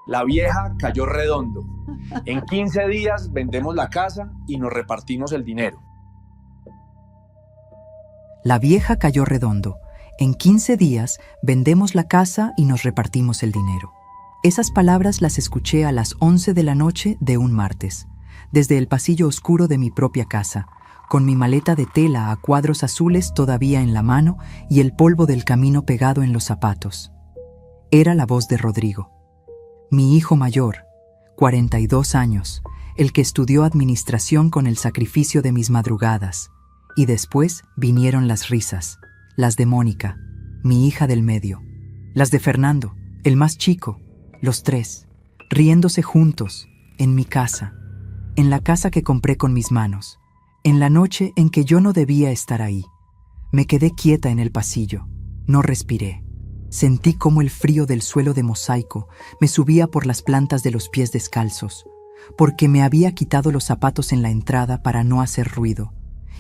La vieja cayó redondo. En 15 días vendemos la casa y nos repartimos el dinero. La vieja cayó redondo. En 15 días vendemos la casa y nos repartimos el dinero. Esas palabras las escuché a las 11 de la noche de un martes, desde el pasillo oscuro de mi propia casa, con mi maleta de tela a cuadros azules todavía en la mano y el polvo del camino pegado en los zapatos. Era la voz de Rodrigo, mi hijo mayor, 42 años, el que estudió administración con el sacrificio de mis madrugadas. Y después vinieron las risas, las de Mónica, mi hija del medio, las de Fernando, el más chico, los tres, riéndose juntos, en mi casa, en la casa que compré con mis manos, en la noche en que yo no debía estar ahí. Me quedé quieta en el pasillo, no respiré. Sentí cómo el frío del suelo de mosaico me subía por las plantas de los pies descalzos, porque me había quitado los zapatos en la entrada para no hacer ruido.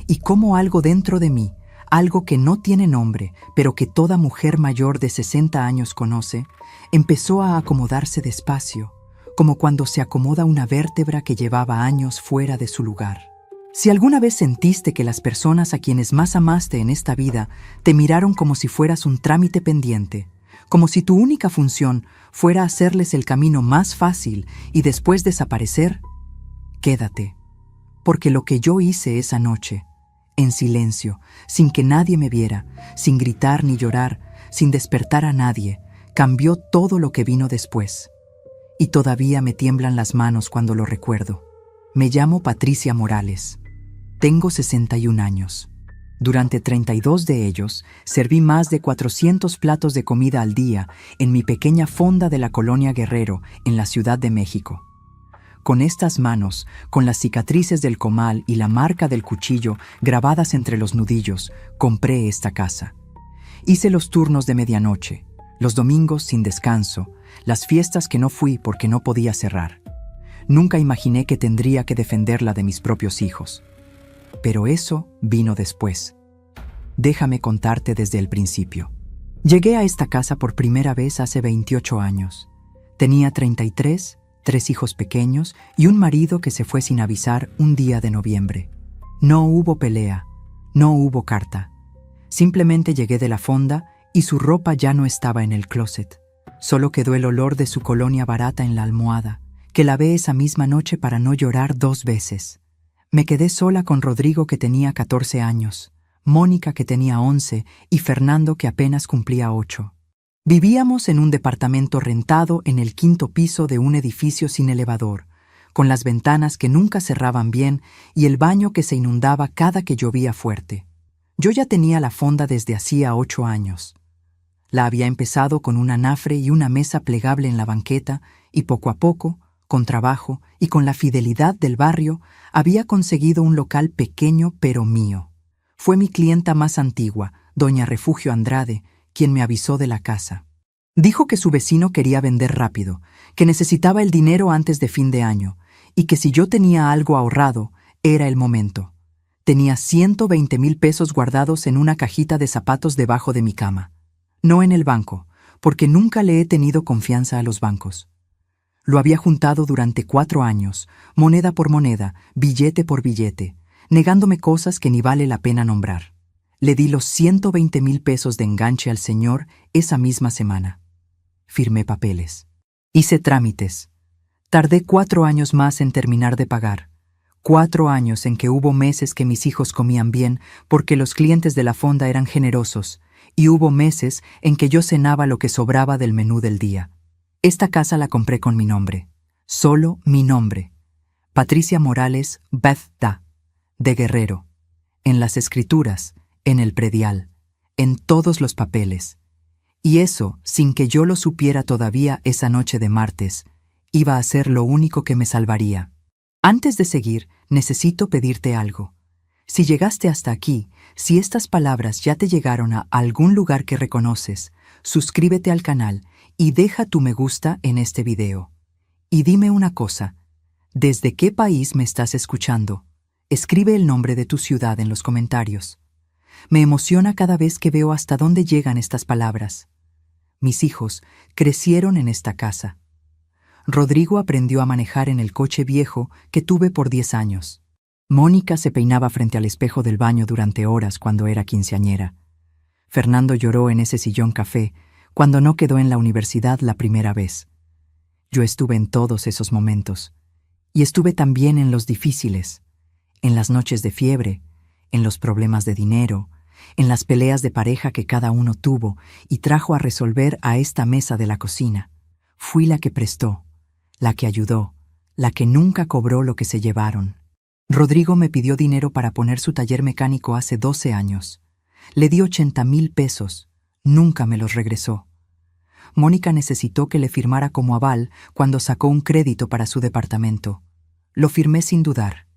Y cómo algo dentro de mí, algo que no tiene nombre, pero que toda mujer mayor de 60 años conoce, empezó a acomodarse despacio, como cuando se acomoda una vértebra que llevaba años fuera de su lugar. Si alguna vez sentiste que las personas a quienes más amaste en esta vida te miraron como si fueras un trámite pendiente, como si tu única función fuera hacerles el camino más fácil y después desaparecer, quédate, porque lo que yo hice esa noche, en silencio, sin que nadie me viera, sin gritar ni llorar, sin despertar a nadie, cambió todo lo que vino después. Y todavía me tiemblan las manos cuando lo recuerdo. Me llamo Patricia Morales. Tengo 61 años. Durante 32 de ellos, serví más de 400 platos de comida al día en mi pequeña fonda de la colonia Guerrero, en la Ciudad de México. Con estas manos, con las cicatrices del comal y la marca del cuchillo grabadas entre los nudillos, compré esta casa. Hice los turnos de medianoche, los domingos sin descanso, las fiestas que no fui porque no podía cerrar. Nunca imaginé que tendría que defenderla de mis propios hijos. Pero eso vino después. Déjame contarte desde el principio. Llegué a esta casa por primera vez hace 28 años. Tenía 33, 3 hijos pequeños y un marido que se fue sin avisar un día de noviembre. No hubo pelea, no hubo carta. Simplemente llegué de la fonda y su ropa ya no estaba en el closet. Solo quedó el olor de su colonia barata en la almohada, que lavé esa misma noche para no llorar 2 veces. Me quedé sola con Rodrigo, que tenía 14 años, Mónica, que tenía 11, y Fernando, que apenas cumplía 8. Vivíamos en un departamento rentado en el 5º piso de un edificio sin elevador, con las ventanas que nunca cerraban bien y el baño que se inundaba cada que llovía fuerte. Yo ya tenía la fonda desde hacía 8 años. La había empezado con un anafre y una mesa plegable en la banqueta y poco a poco, con trabajo y con la fidelidad del barrio, había conseguido un local pequeño pero mío. Fue mi clienta más antigua, doña Refugio Andrade, quien me avisó de la casa. Dijo que su vecino quería vender rápido, que necesitaba el dinero antes de fin de año, y que si yo tenía algo ahorrado, era el momento. Tenía 120,000 pesos guardados en una cajita de zapatos debajo de mi cama. No en el banco, porque nunca le he tenido confianza a los bancos. Lo había juntado durante 4 años, moneda por moneda, billete por billete, negándome cosas que ni vale la pena nombrar. Le di los 120,000 pesos de enganche al señor esa misma semana. Firmé papeles. Hice trámites. Tardé 4 años más en terminar de pagar. 4 años en que hubo meses que mis hijos comían bien porque los clientes de la fonda eran generosos, y hubo meses en que yo cenaba lo que sobraba del menú del día. Esta casa la compré con mi nombre. Solo mi nombre. Patricia Morales Bethda, de Guerrero. En las escrituras, en el predial, en todos los papeles. Y eso, sin que yo lo supiera todavía esa noche de martes, iba a ser lo único que me salvaría. Antes de seguir, necesito pedirte algo. Si llegaste hasta aquí, si estas palabras ya te llegaron a algún lugar que reconoces, suscríbete al canal y deja tu me gusta en este video. Y dime una cosa, ¿desde qué país me estás escuchando? Escribe el nombre de tu ciudad en los comentarios. Me emociona cada vez que veo hasta dónde llegan estas palabras. Mis hijos crecieron en esta casa. Rodrigo aprendió a manejar en el coche viejo que tuve por 10 años. Mónica se peinaba frente al espejo del baño durante horas cuando era quinceañera. Fernando lloró en ese sillón café cuando no quedó en la universidad la primera vez. Yo estuve en todos esos momentos. Y estuve también en los difíciles, en las noches de fiebre, en los problemas de dinero, en las peleas de pareja que cada uno tuvo y trajo a resolver a esta mesa de la cocina. Fui la que prestó, la que ayudó, la que nunca cobró lo que se llevaron. Rodrigo me pidió dinero para poner su taller mecánico hace 12 años. Le di 80,000 pesos. Nunca me los regresó. Mónica necesitó que le firmara como aval cuando sacó un crédito para su departamento. Lo firmé sin dudar.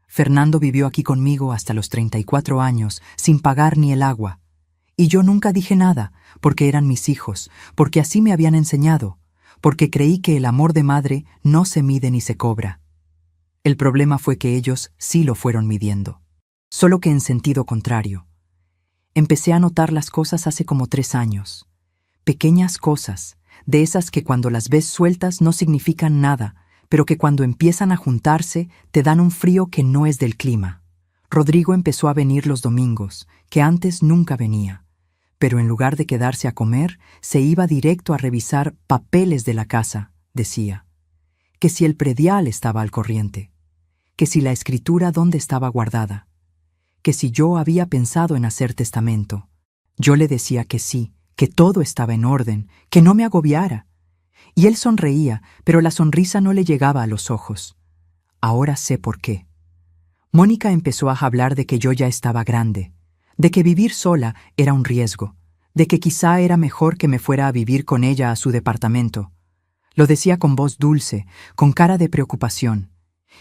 Fernando vivió aquí conmigo hasta los 34 años, sin pagar ni el agua. Y yo nunca dije nada, porque eran mis hijos, porque así me habían enseñado, porque creí que el amor de madre no se mide ni se cobra. El problema fue que ellos sí lo fueron midiendo, solo que en sentido contrario. Empecé a notar las cosas hace como 3 años. Pequeñas cosas, de esas que cuando las ves sueltas no significan nada, pero que cuando empiezan a juntarse te dan un frío que no es del clima. Rodrigo empezó a venir los domingos, que antes nunca venía, pero en lugar de quedarse a comer, se iba directo a revisar papeles de la casa, decía. Que si el predial estaba al corriente, que si la escritura dónde estaba guardada, que si yo había pensado en hacer testamento. Yo le decía que sí, que todo estaba en orden, que no me agobiara. Y él sonreía, pero la sonrisa no le llegaba a los ojos. Ahora sé por qué. Mónica empezó a hablar de que yo ya estaba grande, de que vivir sola era un riesgo, de que quizá era mejor que me fuera a vivir con ella a su departamento. Lo decía con voz dulce, con cara de preocupación,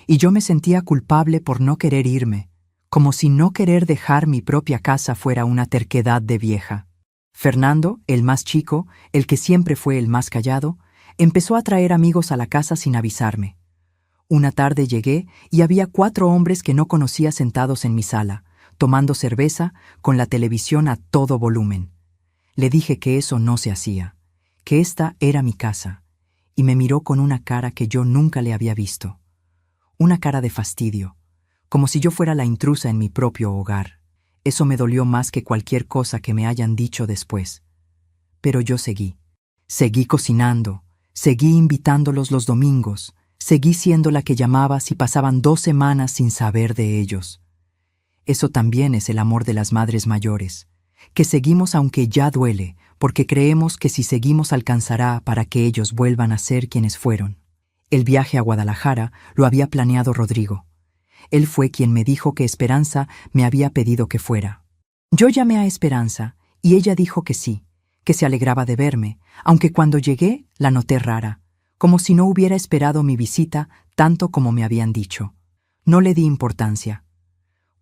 y yo me sentía culpable por no querer irme, como si no querer dejar mi propia casa fuera una terquedad de vieja. Fernando, el más chico, el que siempre fue el más callado, empezó a traer amigos a la casa sin avisarme. Una tarde llegué y había 4 hombres que no conocía sentados en mi sala, tomando cerveza, con la televisión a todo volumen. Le dije que eso no se hacía, que esta era mi casa, y me miró con una cara que yo nunca le había visto. Una cara de fastidio, como si yo fuera la intrusa en mi propio hogar. Eso me dolió más que cualquier cosa que me hayan dicho después. Pero yo seguí. Seguí cocinando, seguí invitándolos los domingos, seguí siendo la que llamaba si pasaban 2 semanas sin saber de ellos. Eso también es el amor de las madres mayores, que seguimos aunque ya duele, porque creemos que si seguimos alcanzará para que ellos vuelvan a ser quienes fueron. El viaje a Guadalajara lo había planeado Rodrigo. Él fue quien me dijo que Esperanza me había pedido que fuera. Yo llamé a Esperanza y ella dijo que sí, que se alegraba de verme, aunque cuando llegué la noté rara, como si no hubiera esperado mi visita tanto como me habían dicho. No le di importancia.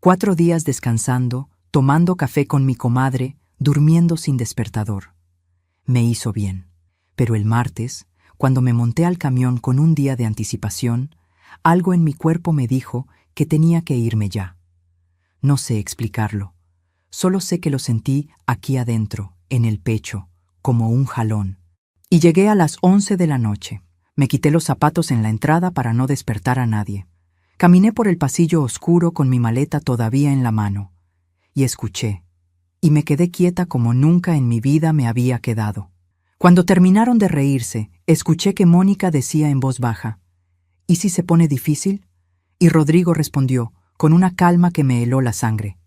4 días descansando, tomando café con mi comadre, durmiendo sin despertador. Me hizo bien. Pero el martes, cuando me monté al camión con un día de anticipación, algo en mi cuerpo me dijo que tenía que irme ya. No sé explicarlo. Solo sé que lo sentí aquí adentro, en el pecho, como un jalón. Y llegué a las 11 de la noche. Me quité los zapatos en la entrada para no despertar a nadie. Caminé por el pasillo oscuro con mi maleta todavía en la mano. Y escuché. Y me quedé quieta como nunca en mi vida me había quedado. Cuando terminaron de reírse, escuché que Mónica decía en voz baja, ¿y si se pone difícil? Y Rodrigo respondió, con una calma que me heló la sangre.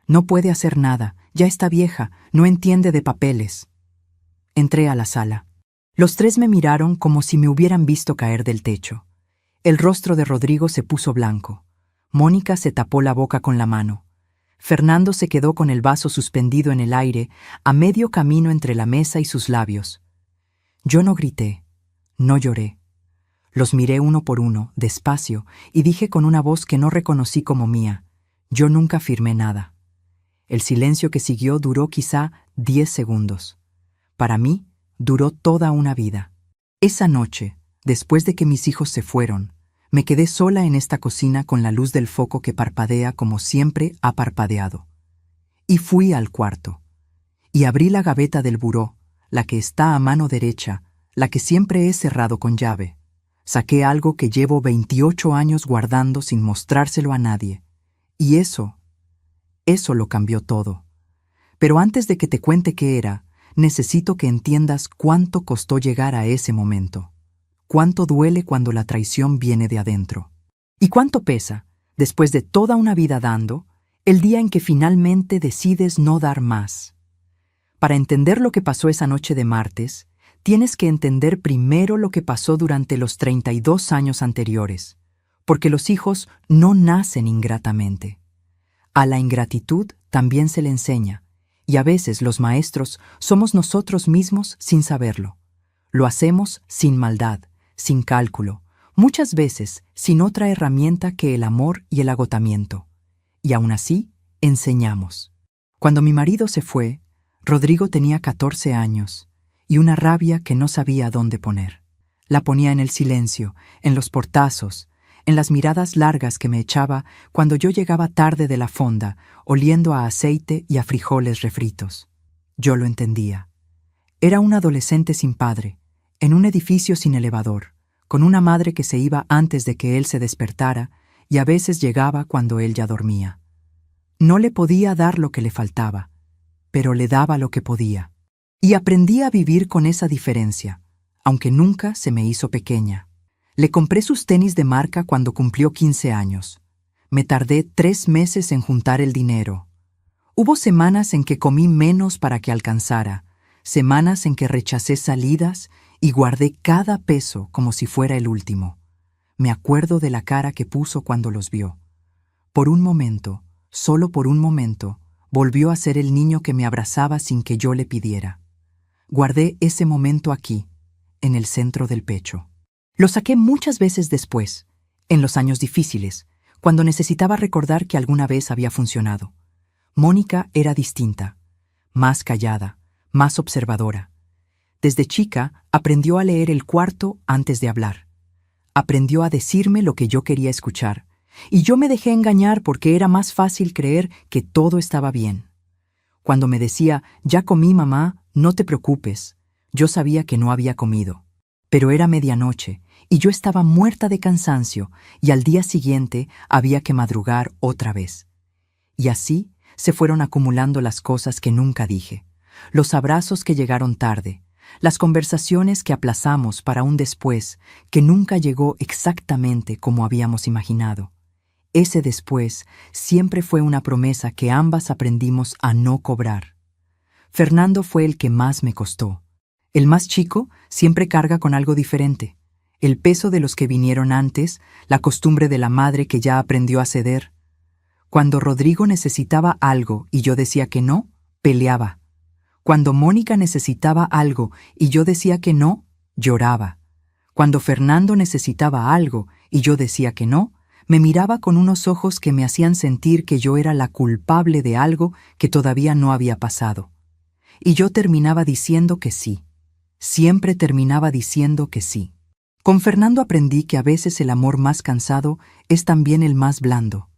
No puede hacer nada, ya está vieja, no entiende de papeles. Entré a la sala. Los 3 me miraron como si me hubieran visto caer del techo. El rostro de Rodrigo se puso blanco. Mónica se tapó la boca con la mano. Fernando se quedó con el vaso suspendido en el aire, a medio camino entre la mesa y sus labios. Yo no grité, no lloré. Los miré uno por uno, despacio, y dije con una voz que no reconocí como mía, yo nunca firmé nada. El silencio que siguió duró quizá 10 segundos. Para mí, duró toda una vida. Esa noche, después de que mis hijos se fueron, me quedé sola en esta cocina con la luz del foco que parpadea como siempre ha parpadeado. Y fui al cuarto. Y abrí la gaveta del buró, la que está a mano derecha, la que siempre he cerrado con llave. Saqué algo que llevo 28 años guardando sin mostrárselo a nadie. Y eso lo cambió todo. Pero antes de que te cuente qué era, necesito que entiendas cuánto costó llegar a ese momento. Cuánto duele cuando la traición viene de adentro. Y cuánto pesa, después de toda una vida dando, el día en que finalmente decides no dar más. Para entender lo que pasó esa noche de martes, tienes que entender primero lo que pasó durante los 32 años anteriores, porque los hijos no nacen ingratamente. A la ingratitud también se le enseña, y a veces los maestros somos nosotros mismos sin saberlo. Lo hacemos sin maldad, sin cálculo, muchas veces sin otra herramienta que el amor y el agotamiento. Y aún así, enseñamos. Cuando mi marido se fue, Rodrigo tenía 14 años y una rabia que no sabía dónde poner. La ponía en el silencio, en los portazos, en las miradas largas que me echaba cuando yo llegaba tarde de la fonda, oliendo a aceite y a frijoles refritos. Yo lo entendía. Era un adolescente sin padre, en un edificio sin elevador, con una madre que se iba antes de que él se despertara y a veces llegaba cuando él ya dormía. No le podía dar lo que le faltaba, pero le daba lo que podía. Y aprendí a vivir con esa diferencia, aunque nunca se me hizo pequeña. Le compré sus tenis de marca cuando cumplió 15 años. Me tardé 3 meses en juntar el dinero. Hubo semanas en que comí menos para que alcanzara, semanas en que rechacé salidas y guardé cada peso como si fuera el último. Me acuerdo de la cara que puso cuando los vio. Por un momento, solo por un momento, volvió a ser el niño que me abrazaba sin que yo le pidiera. Guardé ese momento aquí, en el centro del pecho. Lo saqué muchas veces después, en los años difíciles, cuando necesitaba recordar que alguna vez había funcionado. Mónica era distinta, más callada, más observadora. Desde chica aprendió a leer el cuarto antes de hablar. Aprendió a decirme lo que yo quería escuchar, y yo me dejé engañar porque era más fácil creer que todo estaba bien. Cuando me decía, «Ya comí, mamá, no te preocupes», yo sabía que no había comido. Pero era medianoche, y yo estaba muerta de cansancio, y al día siguiente había que madrugar otra vez. Y así se fueron acumulando las cosas que nunca dije, los abrazos que llegaron tarde, las conversaciones que aplazamos para un después que nunca llegó exactamente como habíamos imaginado. Ese después siempre fue una promesa que ambas aprendimos a no cobrar. Fernando fue el que más me costó. El más chico siempre carga con algo diferente. El peso de los que vinieron antes, la costumbre de la madre que ya aprendió a ceder. Cuando Rodrigo necesitaba algo y yo decía que no, peleaba. Cuando Mónica necesitaba algo y yo decía que no, lloraba. Cuando Fernando necesitaba algo y yo decía que no, me miraba con unos ojos que me hacían sentir que yo era la culpable de algo que todavía no había pasado. Y yo terminaba diciendo que sí. Siempre terminaba diciendo que sí. Con Fernando aprendí que a veces el amor más cansado es también el más blando.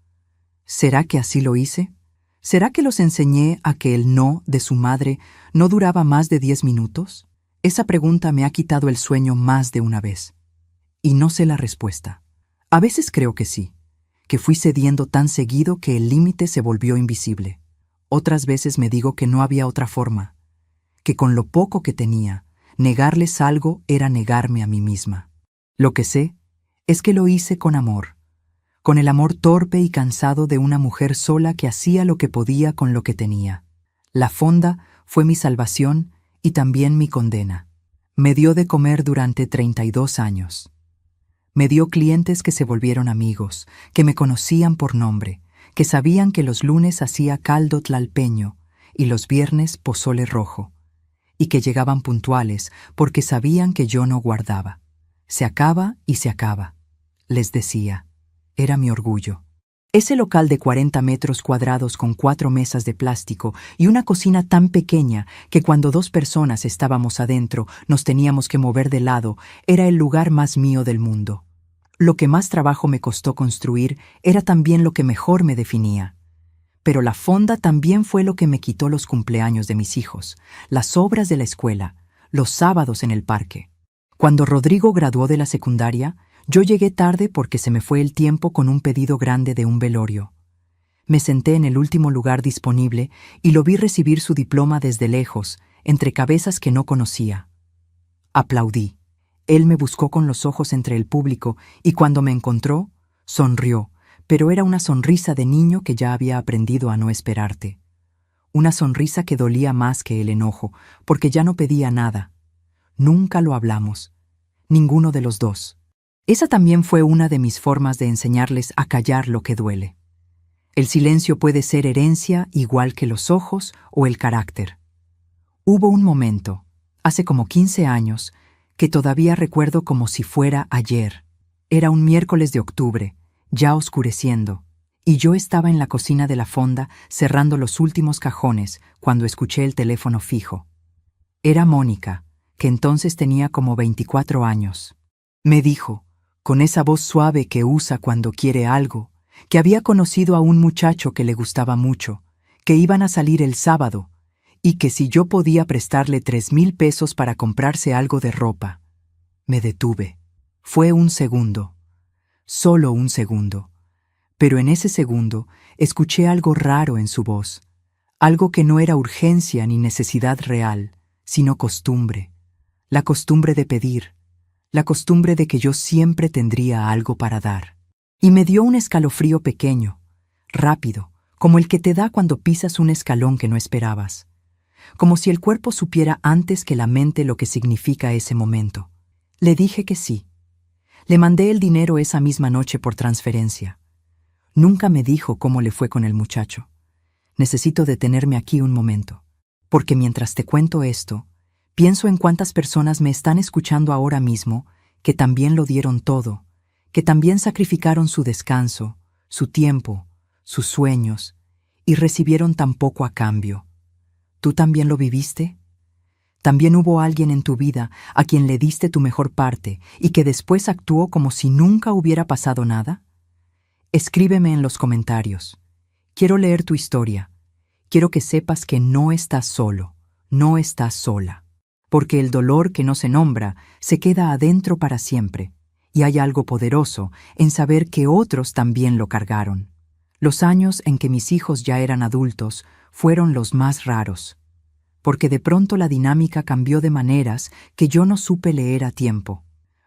¿Será que así lo hice? ¿Será que los enseñé a que el no de su madre no duraba más de 10 minutos? Esa pregunta me ha quitado el sueño más de una vez. Y no sé la respuesta. A veces creo que sí, que fui cediendo tan seguido que el límite se volvió invisible. Otras veces me digo que no había otra forma, que con lo poco que tenía, negarles algo era negarme a mí misma. Lo que sé es que lo hice con amor, con el amor torpe y cansado de una mujer sola que hacía lo que podía con lo que tenía. La fonda fue mi salvación y también mi condena. Me dio de comer durante 32 años. Me dio clientes que se volvieron amigos, que me conocían por nombre, que sabían que los lunes hacía caldo tlalpeño y los viernes pozole rojo, y que llegaban puntuales porque sabían que yo no guardaba. Se acaba y se acaba, les decía. Era mi orgullo. Ese local de 40 metros cuadrados con 4 mesas de plástico y una cocina tan pequeña que cuando 2 personas estábamos adentro nos teníamos que mover de lado, era el lugar más mío del mundo. Lo que más trabajo me costó construir era también lo que mejor me definía. Pero la fonda también fue lo que me quitó los cumpleaños de mis hijos, las obras de la escuela, los sábados en el parque. Cuando Rodrigo graduó de la secundaria, yo llegué tarde porque se me fue el tiempo con un pedido grande de un velorio. Me senté en el último lugar disponible y lo vi recibir su diploma desde lejos, entre cabezas que no conocía. Aplaudí. Él me buscó con los ojos entre el público y cuando me encontró, sonrió, pero era una sonrisa de niño que ya había aprendido a no esperarte. Una sonrisa que dolía más que el enojo, porque ya no pedía nada. Nunca lo hablamos. Ninguno de los dos. Esa también fue una de mis formas de enseñarles a callar lo que duele. El silencio puede ser herencia igual que los ojos o el carácter. Hubo un momento, hace como 15 años, que todavía recuerdo como si fuera ayer. Era un miércoles de octubre, ya oscureciendo, y yo estaba en la cocina de la fonda cerrando los últimos cajones cuando escuché el teléfono fijo. Era Mónica, que entonces tenía como 24 años. Me dijo, con esa voz suave que usa cuando quiere algo, que había conocido a un muchacho que le gustaba mucho, que iban a salir el sábado, y que si yo podía prestarle 3,000 pesos para comprarse algo de ropa. Me detuve. Fue un segundo. Solo un segundo. Pero en ese segundo escuché algo raro en su voz, algo que no era urgencia ni necesidad real, sino costumbre. La costumbre de pedir, la costumbre de que yo siempre tendría algo para dar. Y me dio un escalofrío pequeño, rápido, como el que te da cuando pisas un escalón que no esperabas. Como si el cuerpo supiera antes que la mente lo que significa ese momento. Le dije que sí. Le mandé el dinero esa misma noche por transferencia. Nunca me dijo cómo le fue con el muchacho. Necesito detenerme aquí un momento, porque mientras te cuento esto, pienso en cuántas personas me están escuchando ahora mismo que también lo dieron todo, que también sacrificaron su descanso, su tiempo, sus sueños, y recibieron tan poco a cambio. ¿Tú también lo viviste? ¿También hubo alguien en tu vida a quien le diste tu mejor parte y que después actuó como si nunca hubiera pasado nada? Escríbeme en los comentarios. Quiero leer tu historia. Quiero que sepas que no estás solo, no estás sola. Porque el dolor que no se nombra se queda adentro para siempre, y hay algo poderoso en saber que otros también lo cargaron. Los años en que mis hijos ya eran adultos fueron los más raros, porque de pronto la dinámica cambió de maneras que yo no supe leer a tiempo.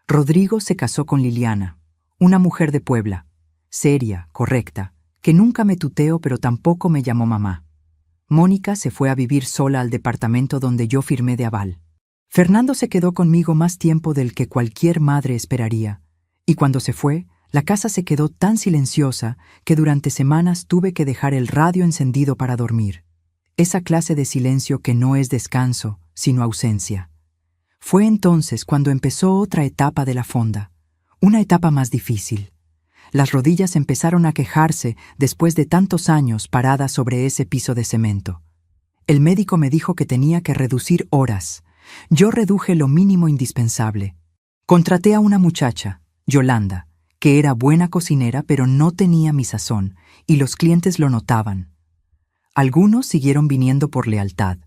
Rodrigo se casó con Liliana, una mujer de Puebla, seria, correcta, que nunca me tuteó pero tampoco me llamó mamá. Mónica se fue a vivir sola al departamento donde yo firmé de aval. Fernando se quedó conmigo más tiempo del que cualquier madre esperaría, y cuando se fue, la casa se quedó tan silenciosa que durante semanas tuve que dejar el radio encendido para dormir. Esa clase de silencio que no es descanso, sino ausencia. Fue entonces cuando empezó otra etapa de la fonda, una etapa más difícil. Las rodillas empezaron a quejarse después de tantos años paradas sobre ese piso de cemento. El médico me dijo que tenía que reducir horas. Yo reduje lo mínimo indispensable. Contraté a una muchacha, Yolanda, que era buena cocinera pero no tenía mi sazón, y los clientes lo notaban. Algunos siguieron viniendo por lealtad.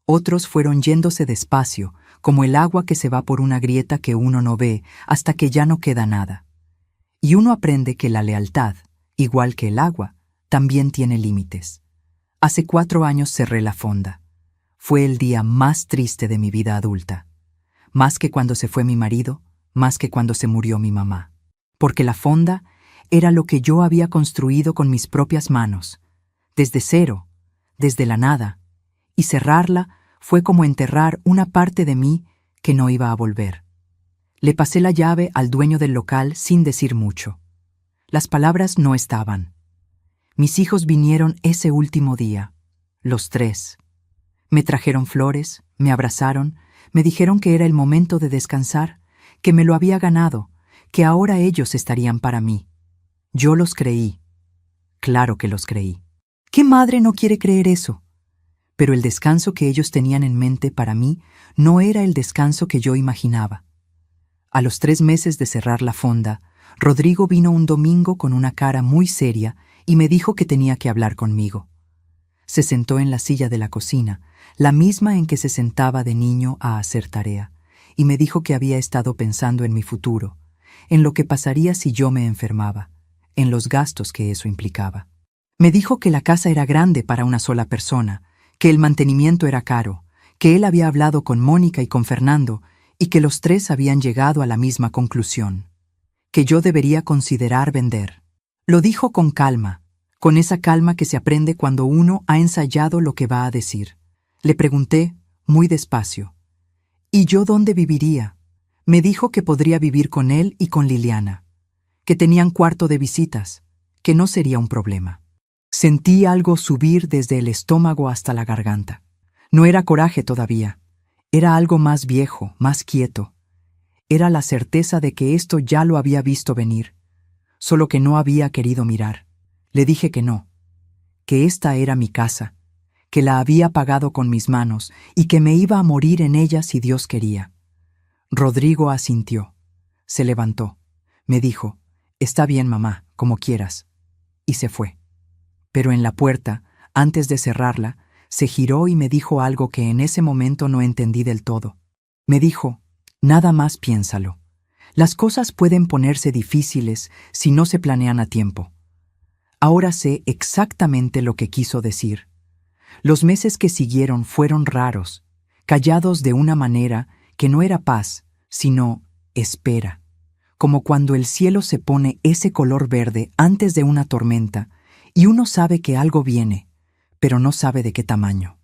Otros fueron yéndose despacio, como el agua que se va por una grieta que uno no ve hasta que ya no queda nada. Y uno aprende que la lealtad, igual que el agua, también tiene límites. Hace 4 años cerré la fonda. Fue el día más triste de mi vida adulta. Más que cuando se fue mi marido, más que cuando se murió mi mamá. Porque la fonda era lo que yo había construido con mis propias manos, desde cero, desde la nada, y cerrarla fue como enterrar una parte de mí que no iba a volver. Le pasé la llave al dueño del local sin decir mucho. Las palabras no estaban. Mis hijos vinieron ese último día, los 3. Me trajeron flores, me abrazaron, me dijeron que era el momento de descansar, que me lo había ganado, que ahora ellos estarían para mí. Yo los creí. Claro que los creí. ¿Qué madre no quiere creer eso? Pero el descanso que ellos tenían en mente para mí no era el descanso que yo imaginaba. A los 3 meses de cerrar la fonda, Rodrigo vino un domingo con una cara muy seria y me dijo que tenía que hablar conmigo. Se sentó en la silla de la cocina, la misma en que se sentaba de niño a hacer tarea, y me dijo que había estado pensando en mi futuro, en lo que pasaría si yo me enfermaba, en los gastos que eso implicaba. Me dijo que la casa era grande para una sola persona, que el mantenimiento era caro, que él había hablado con Mónica y con Fernando y que los tres habían llegado a la misma conclusión, que yo debería considerar vender. Lo dijo con calma, con esa calma que se aprende cuando uno ha ensayado lo que va a decir. Le pregunté, muy despacio, ¿y yo dónde viviría? Me dijo que podría vivir con él y con Liliana, que tenían cuarto de visitas, que no sería un problema. Sentí algo subir desde el estómago hasta la garganta. No era coraje todavía, era algo más viejo, más quieto. Era la certeza de que esto ya lo había visto venir, solo que no había querido mirar. Le dije que no, que esta era mi casa, que la había pagado con mis manos y que me iba a morir en ella si Dios quería. Rodrigo asintió, se levantó, me dijo, «Está bien, mamá, como quieras», y se fue. Pero en la puerta, antes de cerrarla, se giró y me dijo algo que en ese momento no entendí del todo. Me dijo, «Nada más piénsalo. Las cosas pueden ponerse difíciles si no se planean a tiempo». Ahora sé exactamente lo que quiso decir. Los meses que siguieron fueron raros, callados de una manera que no era paz, sino espera, como cuando el cielo se pone ese color verde antes de una tormenta y uno sabe que algo viene, pero no sabe de qué tamaño.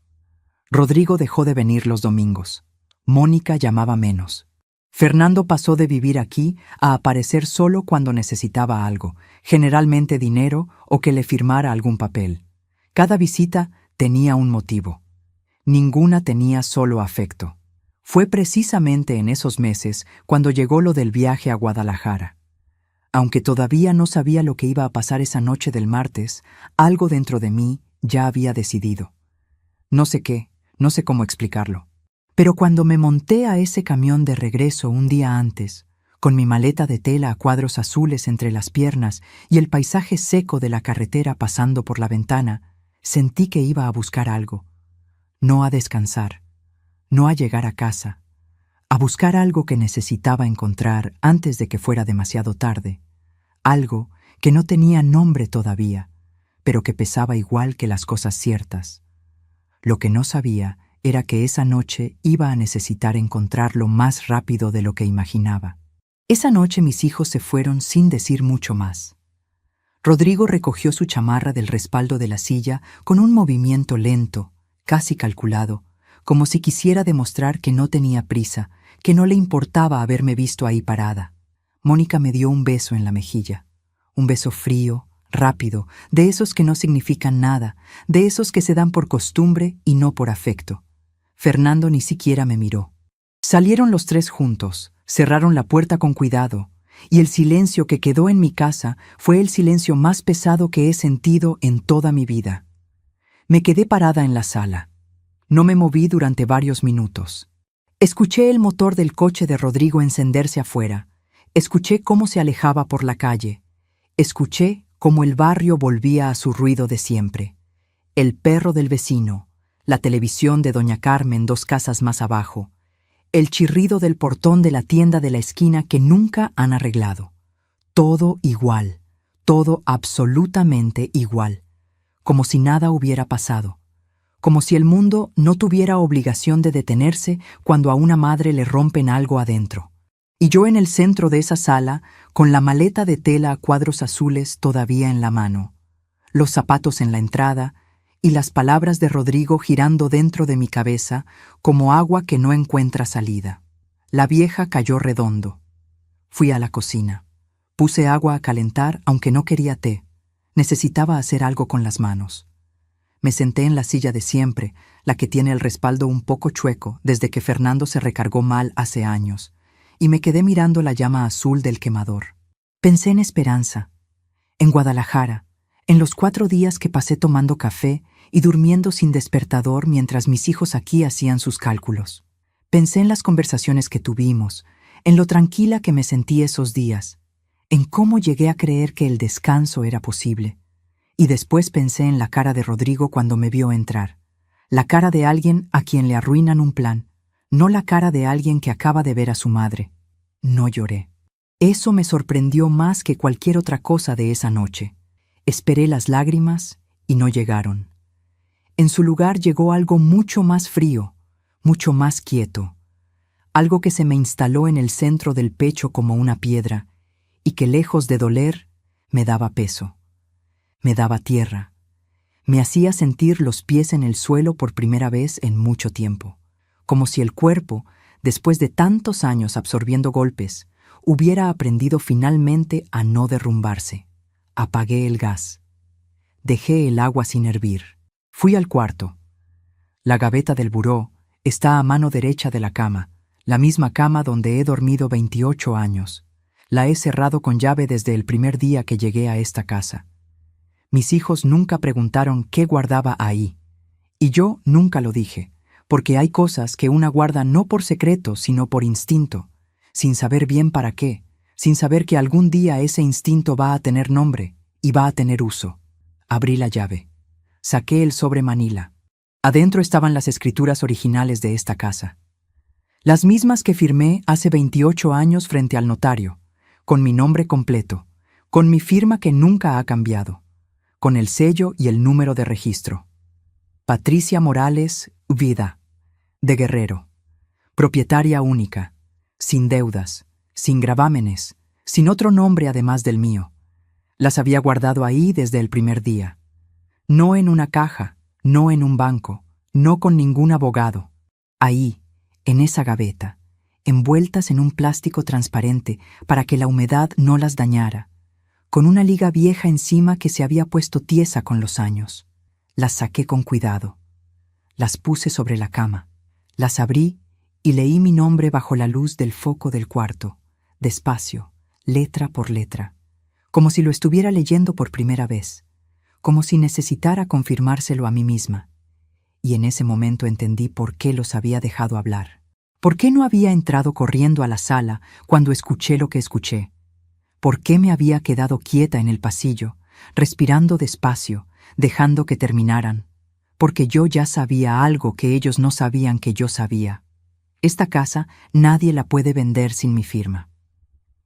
Rodrigo dejó de venir los domingos. Mónica llamaba menos. Fernando pasó de vivir aquí a aparecer solo cuando necesitaba algo, generalmente dinero o que le firmara algún papel. Cada visita tenía un motivo. Ninguna tenía solo afecto. Fue precisamente en esos meses cuando llegó lo del viaje a Guadalajara. Aunque todavía no sabía lo que iba a pasar esa noche del martes, algo dentro de mí ya había decidido. No sé qué, no sé cómo explicarlo. Pero cuando me monté a ese camión de regreso un día antes, con mi maleta de tela a cuadros azules entre las piernas y el paisaje seco de la carretera pasando por la ventana, sentí que iba a buscar algo. No a descansar, no a llegar a casa, a buscar algo que necesitaba encontrar antes de que fuera demasiado tarde, algo que no tenía nombre todavía, pero que pesaba igual que las cosas ciertas. Lo que no sabía era que esa noche iba a necesitar encontrarlo más rápido de lo que imaginaba. Esa noche mis hijos se fueron sin decir mucho más. Rodrigo recogió su chamarra del respaldo de la silla con un movimiento lento, casi calculado, como si quisiera demostrar que no tenía prisa, que no le importaba haberme visto ahí parada. Mónica me dio un beso en la mejilla, un beso frío, rápido, de esos que no significan nada, de esos que se dan por costumbre y no por afecto. Fernando ni siquiera me miró. Salieron los tres juntos, cerraron la puerta con cuidado, y el silencio que quedó en mi casa fue el silencio más pesado que he sentido en toda mi vida. Me quedé parada en la sala. No me moví durante varios minutos. Escuché el motor del coche de Rodrigo encenderse afuera. Escuché cómo se alejaba por la calle. Escuché cómo el barrio volvía a su ruido de siempre. El perro del vecino, la televisión de doña Carmen 2 casas más abajo, el chirrido del portón de la tienda de la esquina que nunca han arreglado. Todo igual, todo absolutamente igual, como si nada hubiera pasado, como si el mundo no tuviera obligación de detenerse cuando a una madre le rompen algo adentro. Y yo en el centro de esa sala, con la maleta de tela a cuadros azules todavía en la mano, los zapatos en la entrada y las palabras de Rodrigo girando dentro de mi cabeza como agua que no encuentra salida. La vieja cayó redondo. Fui a la cocina. Puse agua a calentar aunque no quería té. Necesitaba hacer algo con las manos. Me senté en la silla de siempre, la que tiene el respaldo un poco chueco desde que Fernando se recargó mal hace años, y me quedé mirando la llama azul del quemador. Pensé en Esperanza, en Guadalajara, en los 4 días que pasé tomando café y durmiendo sin despertador mientras mis hijos aquí hacían sus cálculos. Pensé en las conversaciones que tuvimos, en lo tranquila que me sentí esos días, en cómo llegué a creer que el descanso era posible. Y después pensé en la cara de Rodrigo cuando me vio entrar, la cara de alguien a quien le arruinan un plan, no la cara de alguien que acaba de ver a su madre. No lloré. Eso me sorprendió más que cualquier otra cosa de esa noche. Esperé las lágrimas y no llegaron. En su lugar llegó algo mucho más frío, mucho más quieto. Algo que se me instaló en el centro del pecho como una piedra y que, lejos de doler, me daba peso. Me daba tierra. Me hacía sentir los pies en el suelo por primera vez en mucho tiempo, como si el cuerpo, después de tantos años absorbiendo golpes, hubiera aprendido finalmente a no derrumbarse. Apagué el gas. Dejé el agua sin hervir. Fui al cuarto. La gaveta del buró está a mano derecha de la cama, la misma cama donde he dormido 28 años. La he cerrado con llave desde el primer día que llegué a esta casa. Mis hijos nunca preguntaron qué guardaba ahí. Y yo nunca lo dije, porque hay cosas que una guarda no por secreto, sino por instinto, sin saber bien para qué, sin saber que algún día ese instinto va a tener nombre y va a tener uso. Abrí la llave. Saqué el sobre manila. Adentro estaban las escrituras originales de esta casa. Las mismas que firmé hace 28 años frente al notario, con mi nombre completo, con mi firma que nunca ha cambiado, con el sello y el número de registro. Patricia Morales Vida, de Guerrero. Propietaria única, sin deudas, sin gravámenes, sin otro nombre además del mío. Las había guardado ahí desde el primer día. No en una caja, no en un banco, no con ningún abogado. Ahí, en esa gaveta, envueltas en un plástico transparente para que la humedad no las dañara, con una liga vieja encima que se había puesto tiesa con los años. Las saqué con cuidado. Las puse sobre la cama. Las abrí y leí mi nombre bajo la luz del foco del cuarto, despacio, letra por letra, como si lo estuviera leyendo por primera vez, como si necesitara confirmárselo a mí misma. Y en ese momento entendí por qué los había dejado hablar. ¿Por qué no había entrado corriendo a la sala cuando escuché lo que escuché? ¿Por qué me había quedado quieta en el pasillo, respirando despacio, dejando que terminaran? Porque yo ya sabía algo que ellos no sabían que yo sabía. Esta casa nadie la puede vender sin mi firma.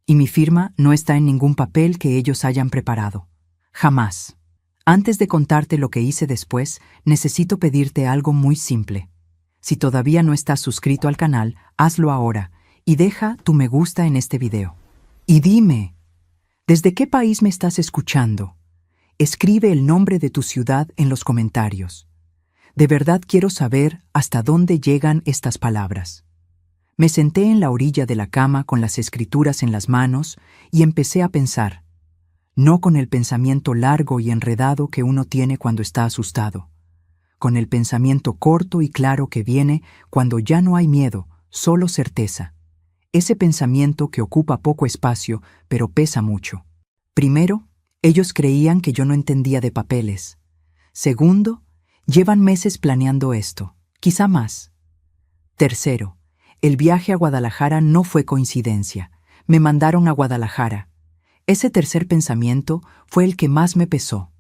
Y mi firma no está en ningún papel que ellos hayan preparado. Jamás. Antes de contarte lo que hice después, necesito pedirte algo muy simple. Si todavía no estás suscrito al canal, hazlo ahora y deja tu me gusta en este video. Y dime, ¿desde qué país me estás escuchando? Escribe el nombre de tu ciudad en los comentarios. De verdad quiero saber hasta dónde llegan estas palabras. Me senté en la orilla de la cama con las escrituras en las manos y empecé a pensar, no con el pensamiento largo y enredado que uno tiene cuando está asustado, con el pensamiento corto y claro que viene cuando ya no hay miedo, solo certeza. Ese pensamiento que ocupa poco espacio, pero pesa mucho. Primero, ellos creían que yo no entendía de papeles. Segundo, llevan meses planeando esto, quizá más. Tercero, el viaje a Guadalajara no fue coincidencia. Me mandaron a Guadalajara. Ese tercer pensamiento fue el que más me pesó,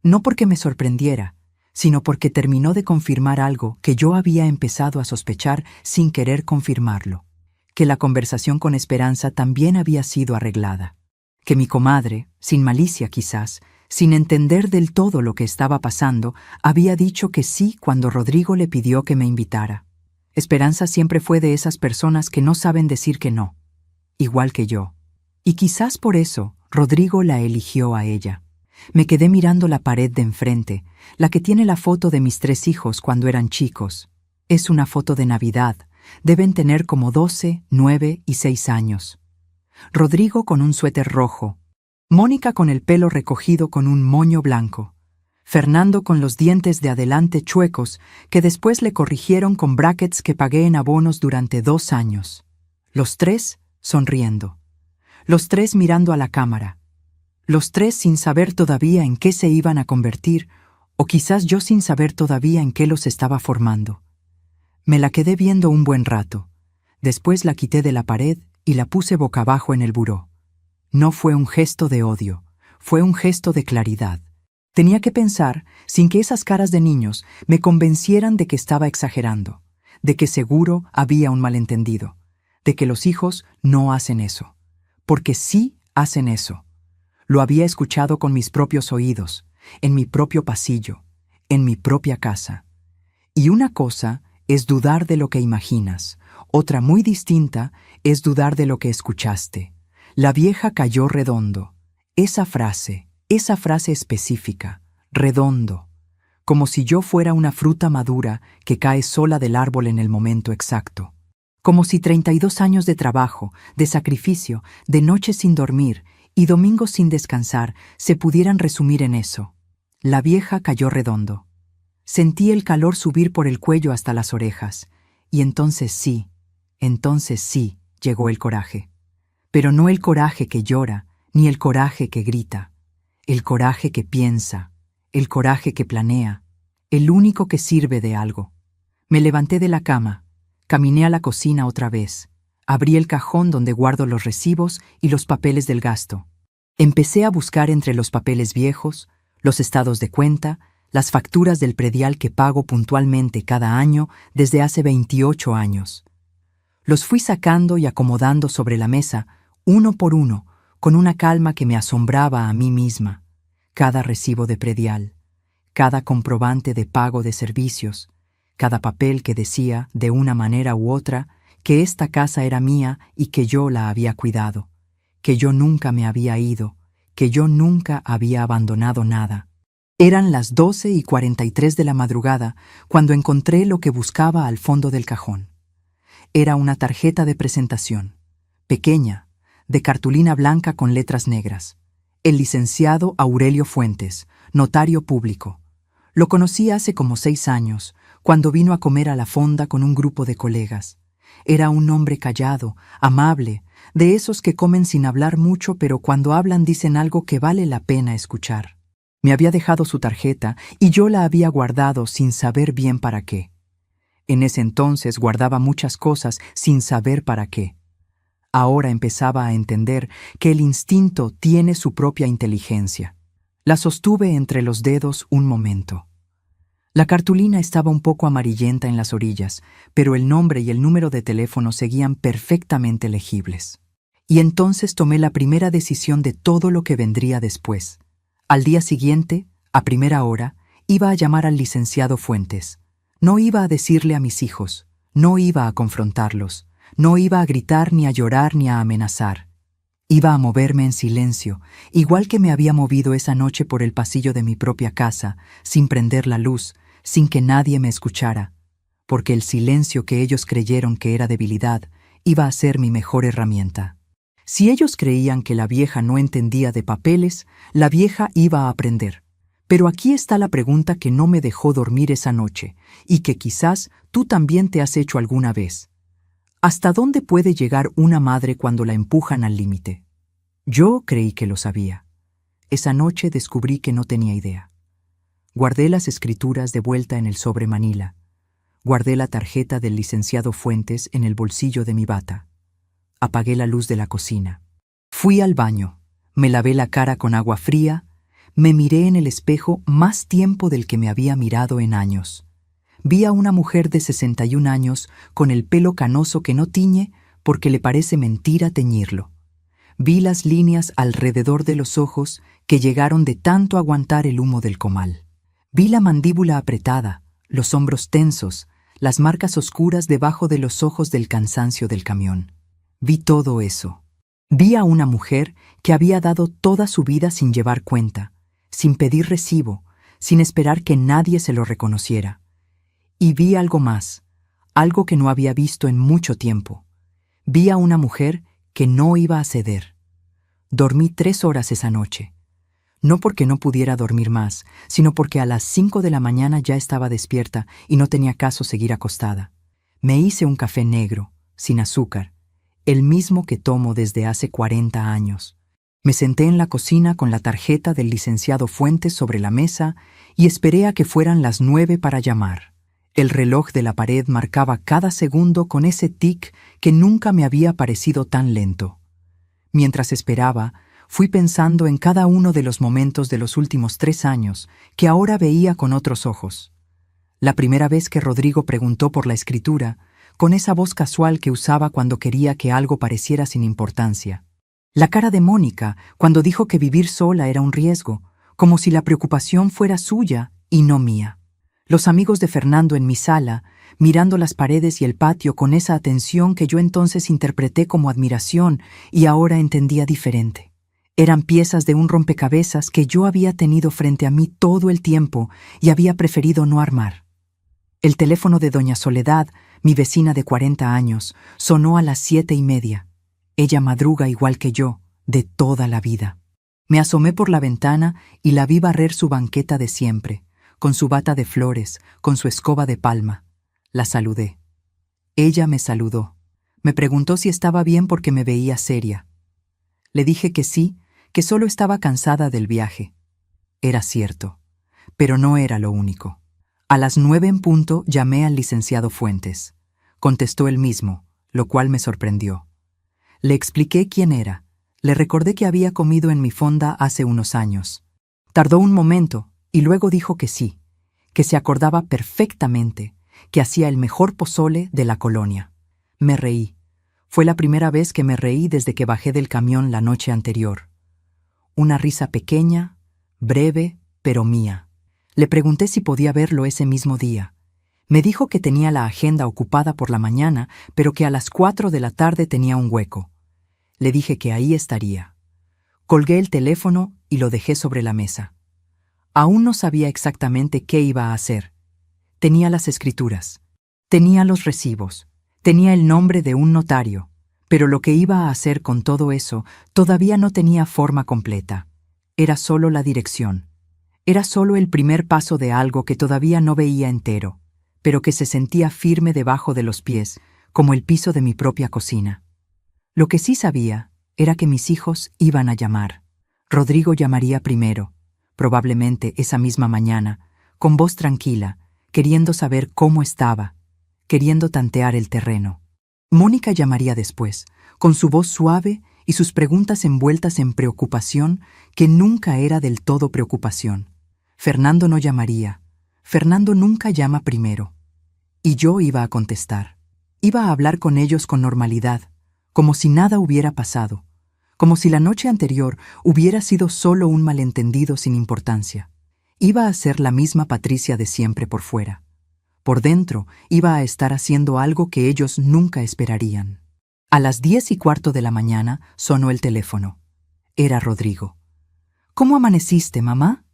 no porque me sorprendiera, sino porque terminó de confirmar algo que yo había empezado a sospechar sin querer confirmarlo, que la conversación con Esperanza también había sido arreglada, que mi comadre, sin malicia quizás, sin entender del todo lo que estaba pasando, había dicho que sí cuando Rodrigo le pidió que me invitara. Esperanza siempre fue de esas personas que no saben decir que no, igual que yo. Y quizás por eso Rodrigo la eligió a ella. Me quedé mirando la pared de enfrente, la que tiene la foto de mis 3 hijos cuando eran chicos. Es una foto de Navidad. Deben tener como 12, 9 y 6 años. Rodrigo con un suéter rojo. Mónica con el pelo recogido con un moño blanco. Fernando con los dientes de adelante chuecos que después le corrigieron con brackets que pagué en abonos durante 2 años. Los 3 sonriendo. Los 3 mirando a la cámara. Los 3 sin saber todavía en qué se iban a convertir, o quizás yo sin saber todavía en qué los estaba formando. Me la quedé viendo un buen rato. Después la quité de la pared y la puse boca abajo en el buró. No fue un gesto de odio, fue un gesto de claridad. Tenía que pensar, sin que esas caras de niños me convencieran de que estaba exagerando, de que seguro había un malentendido, de que los hijos no hacen eso, porque sí hacen eso. Lo había escuchado con mis propios oídos, en mi propio pasillo, en mi propia casa. Y una cosa es dudar de lo que imaginas, otra muy distinta es dudar de lo que escuchaste. La vieja cayó redondo. Esa frase específica, redondo, como si yo fuera una fruta madura que cae sola del árbol en el momento exacto. Como si 32 años de trabajo, de sacrificio, de noches sin dormir y domingos sin descansar se pudieran resumir en eso. La vieja cayó redondo. Sentí el calor subir por el cuello hasta las orejas, y entonces sí, llegó el coraje. Pero no el coraje que llora, ni el coraje que grita, el coraje que piensa, el coraje que planea, el único que sirve de algo. Me levanté de la cama, caminé a la cocina otra vez, abrí el cajón donde guardo los recibos y los papeles del gasto. Empecé a buscar entre los papeles viejos, los estados de cuenta, las facturas del predial que pago puntualmente cada año desde hace 28 años. Los fui sacando y acomodando sobre la mesa, uno por uno, con una calma que me asombraba a mí misma. Cada recibo de predial, cada comprobante de pago de servicios, cada papel que decía, de una manera u otra, que esta casa era mía y que yo la había cuidado, que yo nunca me había ido, que yo nunca había abandonado nada. Eran las 12:43 de la madrugada cuando encontré lo que buscaba al fondo del cajón. Era una tarjeta de presentación, pequeña, de cartulina blanca con letras negras. El licenciado Aurelio Fuentes, notario público. Lo conocí hace como 6 años, cuando vino a comer a la fonda con un grupo de colegas. Era un hombre callado, amable, de esos que comen sin hablar mucho, pero cuando hablan dicen algo que vale la pena escuchar. Me había dejado su tarjeta y yo la había guardado sin saber bien para qué. En ese entonces guardaba muchas cosas sin saber para qué. Ahora empezaba a entender que el instinto tiene su propia inteligencia. La sostuve entre los dedos un momento. La cartulina estaba un poco amarillenta en las orillas, pero el nombre y el número de teléfono seguían perfectamente legibles. Y entonces tomé la primera decisión de todo lo que vendría después. Al día siguiente, a primera hora, iba a llamar al licenciado Fuentes. No iba a decirle a mis hijos, no iba a confrontarlos, no iba a gritar ni a llorar ni a amenazar. Iba a moverme en silencio, igual que me había movido esa noche por el pasillo de mi propia casa, sin prender la luz, sin que nadie me escuchara, porque el silencio que ellos creyeron que era debilidad iba a ser mi mejor herramienta. Si ellos creían que la vieja no entendía de papeles, la vieja iba a aprender. Pero aquí está la pregunta que no me dejó dormir esa noche, y que quizás tú también te has hecho alguna vez. ¿Hasta dónde puede llegar una madre cuando la empujan al límite? Yo creí que lo sabía. Esa noche descubrí que no tenía idea. Guardé las escrituras de vuelta en el sobre manila. Guardé la tarjeta del licenciado Fuentes en el bolsillo de mi bata. Apagué la luz de la cocina. Fui al baño, me lavé la cara con agua fría, me miré en el espejo más tiempo del que me había mirado en años. Vi a una mujer de 61 años con el pelo canoso que no tiñe porque le parece mentira teñirlo. Vi las líneas alrededor de los ojos que llegaron de tanto aguantar el humo del comal. Vi la mandíbula apretada, los hombros tensos, las marcas oscuras debajo de los ojos del cansancio del camión. Vi todo eso. Vi a una mujer que había dado toda su vida sin llevar cuenta, sin pedir recibo, sin esperar que nadie se lo reconociera. Y vi algo más, algo que no había visto en mucho tiempo. Vi a una mujer que no iba a ceder. Dormí 3 horas esa noche. No porque no pudiera dormir más, sino porque a las 5 de la mañana ya estaba despierta y no tenía caso seguir acostada. Me hice un café negro, sin azúcar, el mismo que tomo desde hace 40 años. Me senté en la cocina con la tarjeta del licenciado Fuentes sobre la mesa y esperé a que fueran las 9 para llamar. El reloj de la pared marcaba cada segundo con ese tic que nunca me había parecido tan lento. Mientras esperaba, fui pensando en cada uno de los momentos de los últimos 3 años que ahora veía con otros ojos. La primera vez que Rodrigo preguntó por la escritura, con esa voz casual que usaba cuando quería que algo pareciera sin importancia. La cara de Mónica cuando dijo que vivir sola era un riesgo, como si la preocupación fuera suya y no mía. Los amigos de Fernando en mi sala, mirando las paredes y el patio con esa atención que yo entonces interpreté como admiración y ahora entendía diferente. Eran piezas de un rompecabezas que yo había tenido frente a mí todo el tiempo y había preferido no armar. El teléfono de doña Soledad, mi vecina de 40 años, sonó a las 7:30. Ella madruga igual que yo, de toda la vida. Me asomé por la ventana y la vi barrer su banqueta de siempre, con su bata de flores, con su escoba de palma. La saludé. Ella me saludó. Me preguntó si estaba bien porque me veía seria. Le dije que sí, que solo estaba cansada del viaje. Era cierto, pero no era lo único. A las 9 en punto llamé al licenciado Fuentes. Contestó él mismo, lo cual me sorprendió. Le expliqué quién era. Le recordé que había comido en mi fonda hace unos años. Tardó un momento y luego dijo que sí, que se acordaba perfectamente, que hacía el mejor pozole de la colonia. Me reí. Fue la primera vez que me reí desde que bajé del camión la noche anterior. Una risa pequeña, breve, pero mía. Le pregunté si podía verlo ese mismo día. Me dijo que tenía la agenda ocupada por la mañana, pero que a las 4 de la tarde tenía un hueco. Le dije que ahí estaría. Colgué el teléfono y lo dejé sobre la mesa. Aún no sabía exactamente qué iba a hacer. Tenía las escrituras, tenía los recibos, tenía el nombre de un notario, pero lo que iba a hacer con todo eso todavía no tenía forma completa. Era solo la dirección. Era solo el primer paso de algo que todavía no veía entero, pero que se sentía firme debajo de los pies, como el piso de mi propia cocina. Lo que sí sabía era que mis hijos iban a llamar. Rodrigo llamaría primero, probablemente esa misma mañana, con voz tranquila, queriendo saber cómo estaba, queriendo tantear el terreno. Mónica llamaría después, con su voz suave y sus preguntas envueltas en preocupación que nunca era del todo preocupación. Fernando no llamaría. Fernando nunca llama primero. Y yo iba a contestar. Iba a hablar con ellos con normalidad, como si nada hubiera pasado, como si la noche anterior hubiera sido solo un malentendido sin importancia. Iba a ser la misma Patricia de siempre por fuera. Por dentro iba a estar haciendo algo que ellos nunca esperarían. A las 10:15 de la mañana sonó el teléfono. Era Rodrigo. ¿Cómo amaneciste, mamá?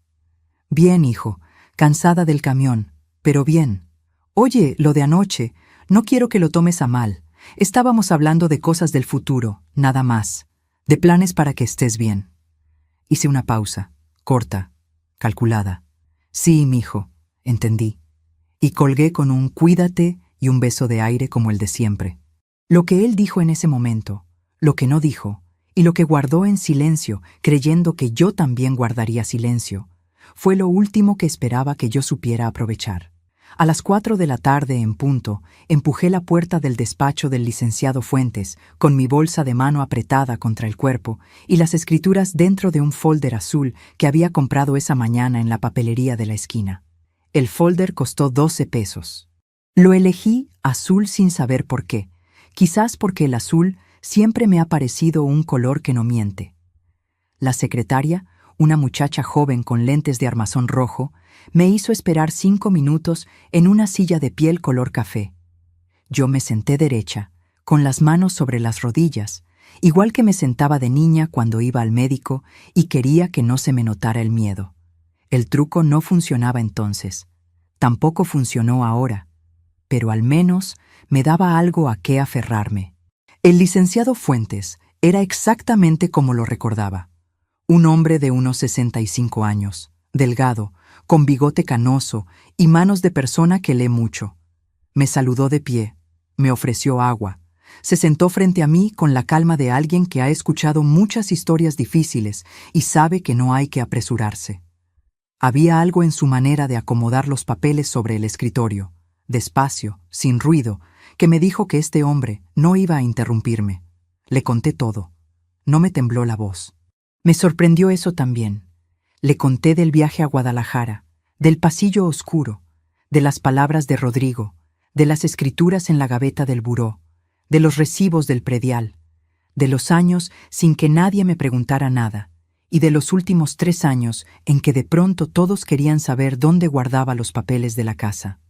Bien, hijo, cansada del camión, pero bien. Oye, lo de anoche, no quiero que lo tomes a mal. Estábamos hablando de cosas del futuro, nada más. De planes para que estés bien. Hice una pausa, corta, calculada. Sí, mijo, entendí. Y colgué con un cuídate y un beso de aire como el de siempre. Lo que él dijo en ese momento, lo que no dijo, y lo que guardó en silencio, creyendo que yo también guardaría silencio, fue lo último que esperaba que yo supiera aprovechar. A las 4 de la tarde en punto, empujé la puerta del despacho del licenciado Fuentes, con mi bolsa de mano apretada contra el cuerpo y las escrituras dentro de un folder azul que había comprado esa mañana en la papelería de la esquina. El folder costó 12 pesos. Lo elegí azul sin saber por qué, quizás porque el azul siempre me ha parecido un color que no miente. La secretaria, una muchacha joven con lentes de armazón rojo, me hizo esperar 5 minutos en una silla de piel color café. Yo me senté derecha, con las manos sobre las rodillas, igual que me sentaba de niña cuando iba al médico y quería que no se me notara el miedo. El truco no funcionaba entonces. Tampoco funcionó ahora, pero al menos me daba algo a qué aferrarme. El licenciado Fuentes era exactamente como lo recordaba. Un hombre de unos 65 años, delgado, con bigote canoso y manos de persona que lee mucho. Me saludó de pie, me ofreció agua, se sentó frente a mí con la calma de alguien que ha escuchado muchas historias difíciles y sabe que no hay que apresurarse. Había algo en su manera de acomodar los papeles sobre el escritorio, despacio, sin ruido, que me dijo que este hombre no iba a interrumpirme. Le conté todo. No me tembló la voz. Me sorprendió eso también. Le conté del viaje a Guadalajara, del pasillo oscuro, de las palabras de Rodrigo, de las escrituras en la gaveta del buró, de los recibos del predial, de los años sin que nadie me preguntara nada, y de los últimos 3 años en que de pronto todos querían saber dónde guardaba los papeles de la casa.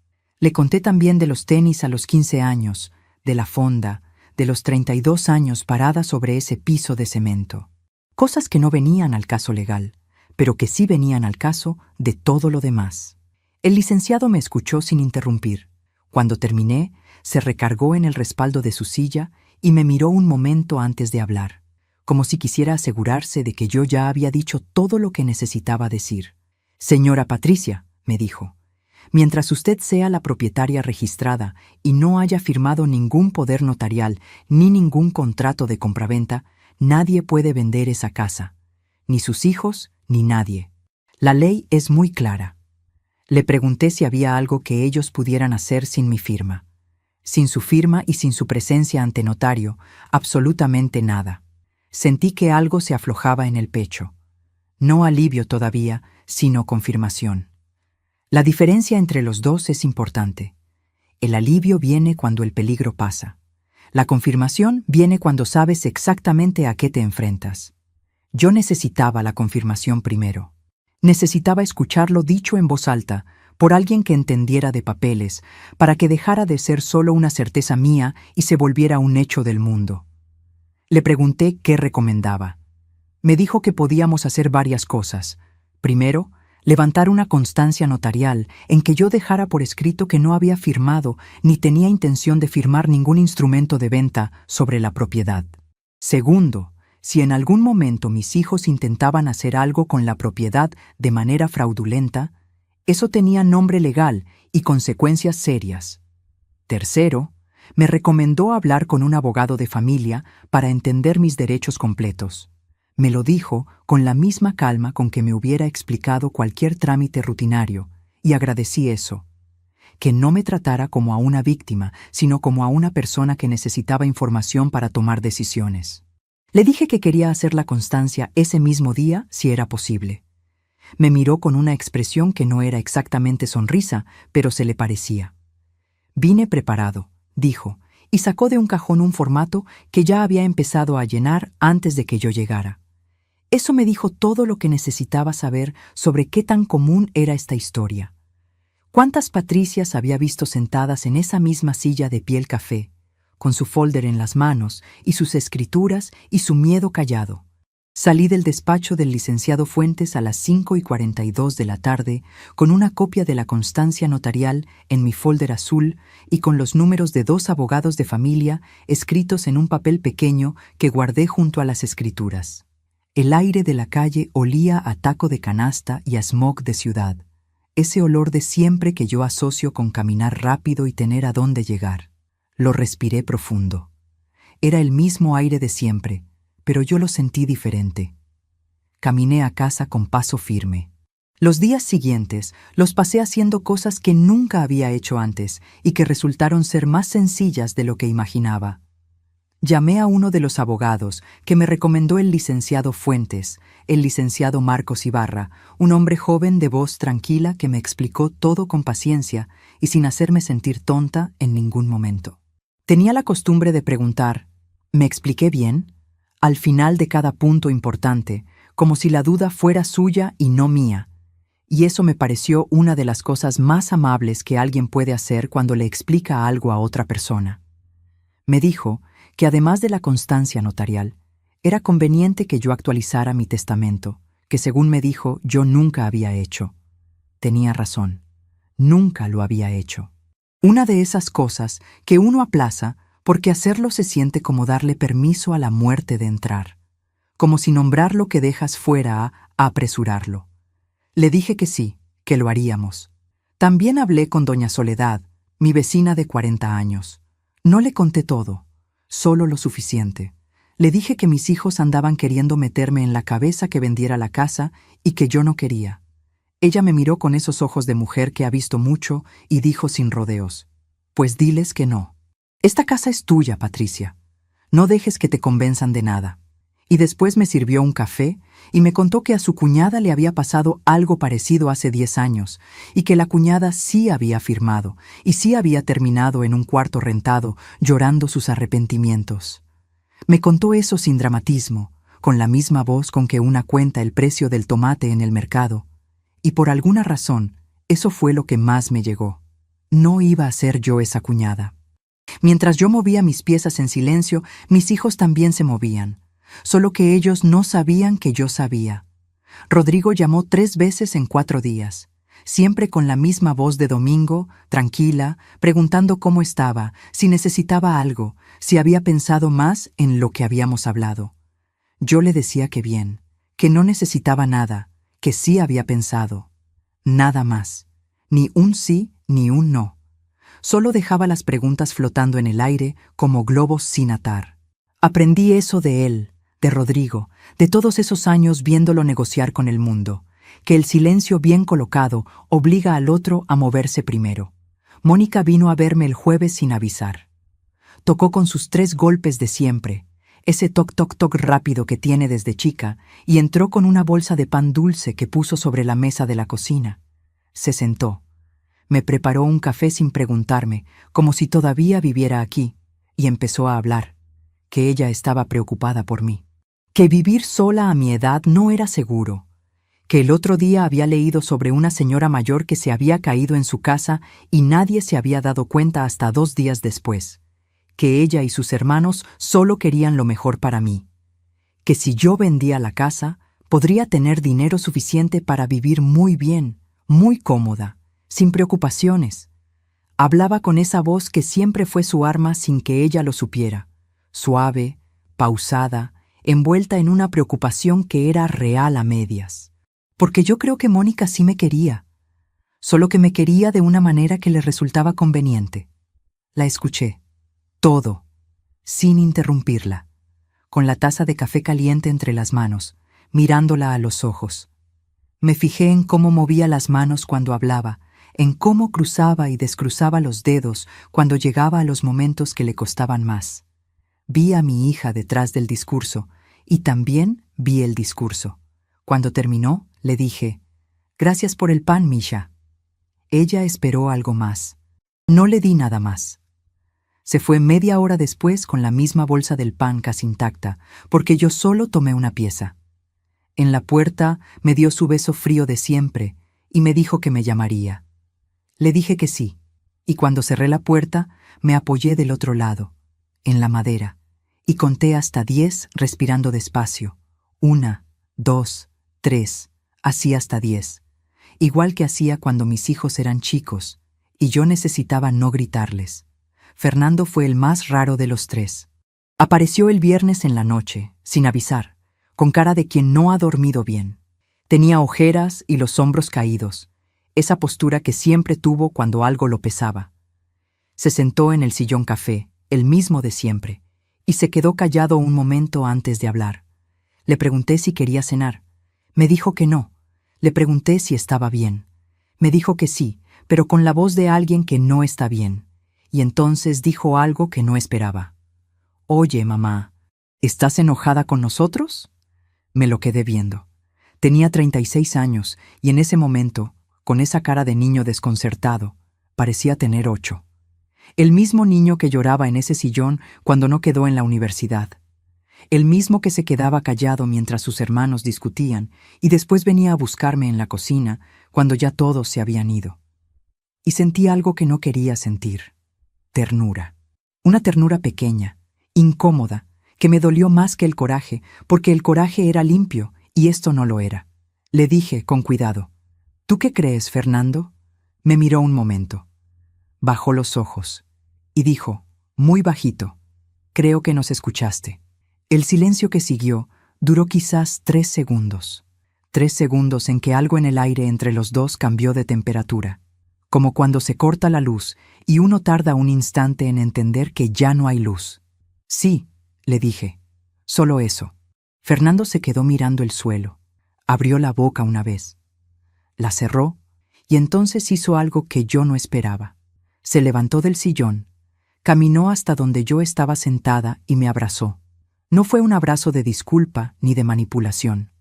Le conté también de los tenis a los 15 años, de la fonda, de los 32 años parada sobre ese piso de cemento. Cosas que no venían al caso legal, pero que sí venían al caso de todo lo demás. El licenciado me escuchó sin interrumpir. Cuando terminé, se recargó en el respaldo de su silla y me miró un momento antes de hablar, como si quisiera asegurarse de que yo ya había dicho todo lo que necesitaba decir. «Señora Patricia», me dijo, «mientras usted sea la propietaria registrada y no haya firmado ningún poder notarial ni ningún contrato de compraventa, nadie puede vender esa casa, ni sus hijos ni nadie. La ley es muy clara». Le pregunté si había algo que ellos pudieran hacer sin mi firma. Sin su firma y sin su presencia ante notario, absolutamente nada. Sentí que algo se aflojaba en el pecho. No alivio todavía, sino confirmación. La diferencia entre los dos es importante. El alivio viene cuando el peligro pasa. La confirmación viene cuando sabes exactamente a qué te enfrentas. Yo necesitaba la confirmación primero. Necesitaba escucharlo dicho en voz alta, por alguien que entendiera de papeles, para que dejara de ser solo una certeza mía y se volviera un hecho del mundo. Le pregunté qué recomendaba. Me dijo que podíamos hacer varias cosas. Primero, levantar una constancia notarial en que yo dejara por escrito que no había firmado ni tenía intención de firmar ningún instrumento de venta sobre la propiedad. Segundo, si en algún momento mis hijos intentaban hacer algo con la propiedad de manera fraudulenta, eso tenía nombre legal y consecuencias serias. Tercero, me recomendó hablar con un abogado de familia para entender mis derechos completos. Me lo dijo con la misma calma con que me hubiera explicado cualquier trámite rutinario, y agradecí eso. Que no me tratara como a una víctima, sino como a una persona que necesitaba información para tomar decisiones. Le dije que quería hacer la constancia ese mismo día si era posible. Me miró con una expresión que no era exactamente sonrisa, pero se le parecía. «Vine preparado», dijo, y sacó de un cajón un formato que ya había empezado a llenar antes de que yo llegara. Eso me dijo todo lo que necesitaba saber sobre qué tan común era esta historia. ¿Cuántas Patricias había visto sentadas en esa misma silla de piel café, con su folder en las manos y sus escrituras y su miedo callado? Salí del despacho del licenciado Fuentes a las 5:42 de la tarde con una copia de la constancia notarial en mi folder azul y con los números de 2 abogados de familia escritos en un papel pequeño que guardé junto a las escrituras. El aire de la calle olía a taco de canasta y a smog de ciudad, ese olor de siempre que yo asocio con caminar rápido y tener a dónde llegar. Lo respiré profundo. Era el mismo aire de siempre, pero yo lo sentí diferente. Caminé a casa con paso firme. Los días siguientes los pasé haciendo cosas que nunca había hecho antes y que resultaron ser más sencillas de lo que imaginaba. Llamé a uno de los abogados que me recomendó el licenciado Fuentes, el licenciado Marcos Ibarra, un hombre joven de voz tranquila que me explicó todo con paciencia y sin hacerme sentir tonta en ningún momento. Tenía la costumbre de preguntar, ¿me expliqué bien?, al final de cada punto importante, como si la duda fuera suya y no mía, y eso me pareció una de las cosas más amables que alguien puede hacer cuando le explica algo a otra persona. Me dijo que además de la constancia notarial, era conveniente que yo actualizara mi testamento, que según me dijo yo nunca había hecho. Tenía razón, nunca lo había hecho. Una de esas cosas que uno aplaza porque hacerlo se siente como darle permiso a la muerte de entrar, como si nombrar lo que dejas fuera a apresurarlo. Le dije que sí, que lo haríamos. También hablé con doña Soledad, mi vecina de 40 años. No le conté todo, solo lo suficiente. Le dije que mis hijos andaban queriendo meterme en la cabeza que vendiera la casa y que yo no quería. Ella me miró con esos ojos de mujer que ha visto mucho y dijo sin rodeos, «Pues diles que no. Esta casa es tuya, Patricia. No dejes que te convenzan de nada. Y después me sirvió un café y me contó que a su cuñada le había pasado algo parecido hace 10 años y que la cuñada sí había firmado y sí había terminado en un cuarto rentado llorando sus arrepentimientos. Me contó eso sin dramatismo, con la misma voz con que una cuenta el precio del tomate en el mercado. Y por alguna razón, eso fue lo que más me llegó. No iba a ser yo esa cuñada. Mientras yo movía mis piezas en silencio, mis hijos también se movían, solo que ellos no sabían que yo sabía. Rodrigo llamó 3 veces en 4 días, siempre con la misma voz de domingo, tranquila, preguntando cómo estaba, si necesitaba algo, si había pensado más en lo que habíamos hablado. Yo le decía que bien, que no necesitaba nada, que sí había pensado. Nada más, ni un sí ni un no. Solo dejaba las preguntas flotando en el aire como globos sin atar. Aprendí eso de él, de Rodrigo, de todos esos años viéndolo negociar con el mundo, que el silencio bien colocado obliga al otro a moverse primero. Mónica vino a verme el jueves sin avisar. Tocó con sus 3 golpes de siempre, ese toc toc toc rápido que tiene desde chica, y entró con una bolsa de pan dulce que puso sobre la mesa de la cocina. Se sentó. Me preparó un café sin preguntarme, como si todavía viviera aquí, y empezó a hablar, que ella estaba preocupada por mí. Que vivir sola a mi edad no era seguro, que el otro día había leído sobre una señora mayor que se había caído en su casa y nadie se había dado cuenta hasta 2 días después, que ella y sus hermanos solo querían lo mejor para mí, que si yo vendía la casa, podría tener dinero suficiente para vivir muy bien, muy cómoda, sin preocupaciones. Hablaba con esa voz que siempre fue su arma sin que ella lo supiera, suave, pausada, envuelta en una preocupación que era real a medias. Porque yo creo que Mónica sí me quería, solo que me quería de una manera que le resultaba conveniente. La escuché, todo, sin interrumpirla, con la taza de café caliente entre las manos, mirándola a los ojos. Me fijé en cómo movía las manos cuando hablaba, en cómo cruzaba y descruzaba los dedos cuando llegaba a los momentos que le costaban más. Vi a mi hija detrás del discurso y también vi el discurso. Cuando terminó, le dije, «Gracias por el pan, Misha». Ella esperó algo más. No le di nada más. Se fue media hora después con la misma bolsa del pan casi intacta, porque yo solo tomé una pieza. En la puerta me dio su beso frío de siempre y me dijo que me llamaría. Le dije que sí, y cuando cerré la puerta me apoyé del otro lado, en la madera, y conté hasta 10 respirando despacio. 1, 2, 3, así hasta 10, igual que hacía cuando mis hijos eran chicos, y yo necesitaba no gritarles. Fernando fue el más raro de los 3. Apareció el viernes en la noche, sin avisar, con cara de quien no ha dormido bien. Tenía ojeras y los hombros caídos, esa postura que siempre tuvo cuando algo lo pesaba. Se sentó en el sillón café, el mismo de siempre, y se quedó callado un momento antes de hablar. Le pregunté si quería cenar. Me dijo que no. Le pregunté si estaba bien. Me dijo que sí, pero con la voz de alguien que no está bien. Y entonces dijo algo que no esperaba. «Oye, mamá, ¿estás enojada con nosotros?» Me lo quedé viendo. Tenía 36 años y en ese momento, con esa cara de niño desconcertado, parecía tener 8. El mismo niño que lloraba en ese sillón cuando no quedó en la universidad. El mismo que se quedaba callado mientras sus hermanos discutían y después venía a buscarme en la cocina cuando ya todos se habían ido. Y sentí algo que no quería sentir. Ternura. Una ternura pequeña, incómoda, que me dolió más que el coraje, porque el coraje era limpio y esto no lo era. Le dije con cuidado, «¿Tú qué crees, Fernando?» Me miró un momento. Bajó los ojos y dijo, muy bajito, «Creo que nos escuchaste». El silencio que siguió duró quizás 3 segundos. 3 segundos en que algo en el aire entre los dos cambió de temperatura, como cuando se corta la luz y uno tarda un instante en entender que ya no hay luz. «Sí», le dije, «solo eso». Fernando se quedó mirando el suelo. Abrió la boca una vez. La cerró y entonces hizo algo que yo no esperaba. Se levantó del sillón, caminó hasta donde yo estaba sentada y me abrazó. No fue un abrazo de disculpa ni de manipulación.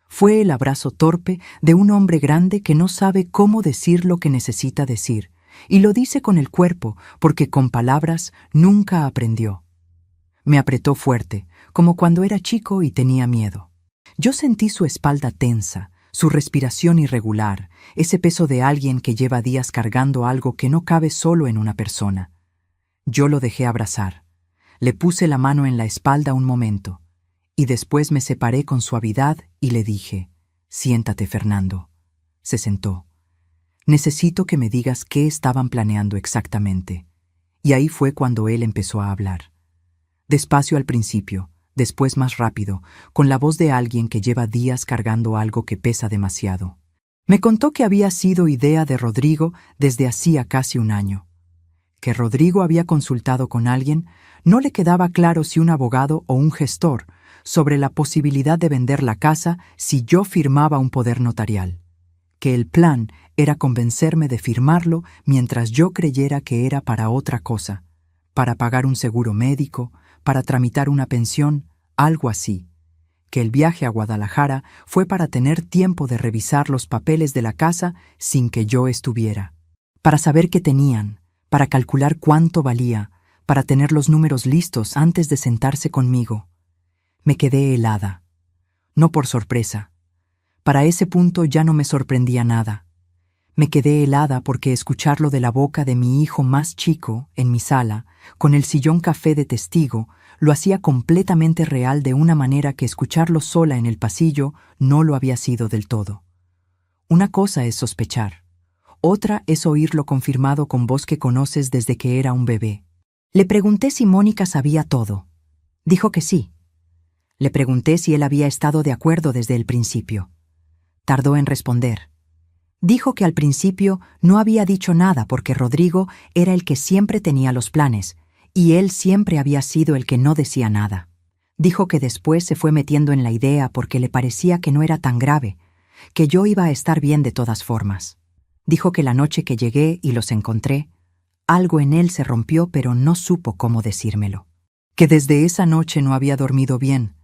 Fue el abrazo torpe de un hombre grande que no sabe cómo decir lo que necesita decir, y lo dice con el cuerpo porque con palabras nunca aprendió. Me apretó fuerte, como cuando era chico y tenía miedo. Yo sentí su espalda tensa, su respiración irregular, ese peso de alguien que lleva días cargando algo que no cabe solo en una persona. Yo lo dejé abrazar. Le puse la mano en la espalda un momento, y después me separé con suavidad y le dije, «Siéntate, Fernando». Se sentó. «Necesito que me digas qué estaban planeando exactamente». Y ahí fue cuando él empezó a hablar. Despacio al principio, después más rápido, con la voz de alguien que lleva días cargando algo que pesa demasiado. Me contó que había sido idea de Rodrigo desde hacía casi un año. Que Rodrigo había consultado con alguien, no le quedaba claro si un abogado o un gestor, sobre la posibilidad de vender la casa si yo firmaba un poder notarial. Que el plan era convencerme de firmarlo mientras yo creyera que era para otra cosa, para pagar un seguro médico, para tramitar una pensión, algo así. Que el viaje a Guadalajara fue para tener tiempo de revisar los papeles de la casa sin que yo estuviera. Para saber qué tenían, para calcular cuánto valía, para tener los números listos antes de sentarse conmigo. Me quedé helada. No por sorpresa. Para ese punto ya no me sorprendía nada. Me quedé helada porque escucharlo de la boca de mi hijo más chico, en mi sala, con el sillón café de testigo, lo hacía completamente real de una manera que escucharlo sola en el pasillo no lo había sido del todo. Una cosa es sospechar. Otra es oírlo confirmado con voz que conoces desde que era un bebé. Le pregunté si Mónica sabía todo. Dijo que sí. Le pregunté si él había estado de acuerdo desde el principio. Tardó en responder. Dijo que al principio no había dicho nada porque Rodrigo era el que siempre tenía los planes, y él siempre había sido el que no decía nada. Dijo que después se fue metiendo en la idea porque le parecía que no era tan grave, que yo iba a estar bien de todas formas. Dijo que la noche que llegué y los encontré, algo en él se rompió pero no supo cómo decírmelo. Que desde esa noche no había dormido bien,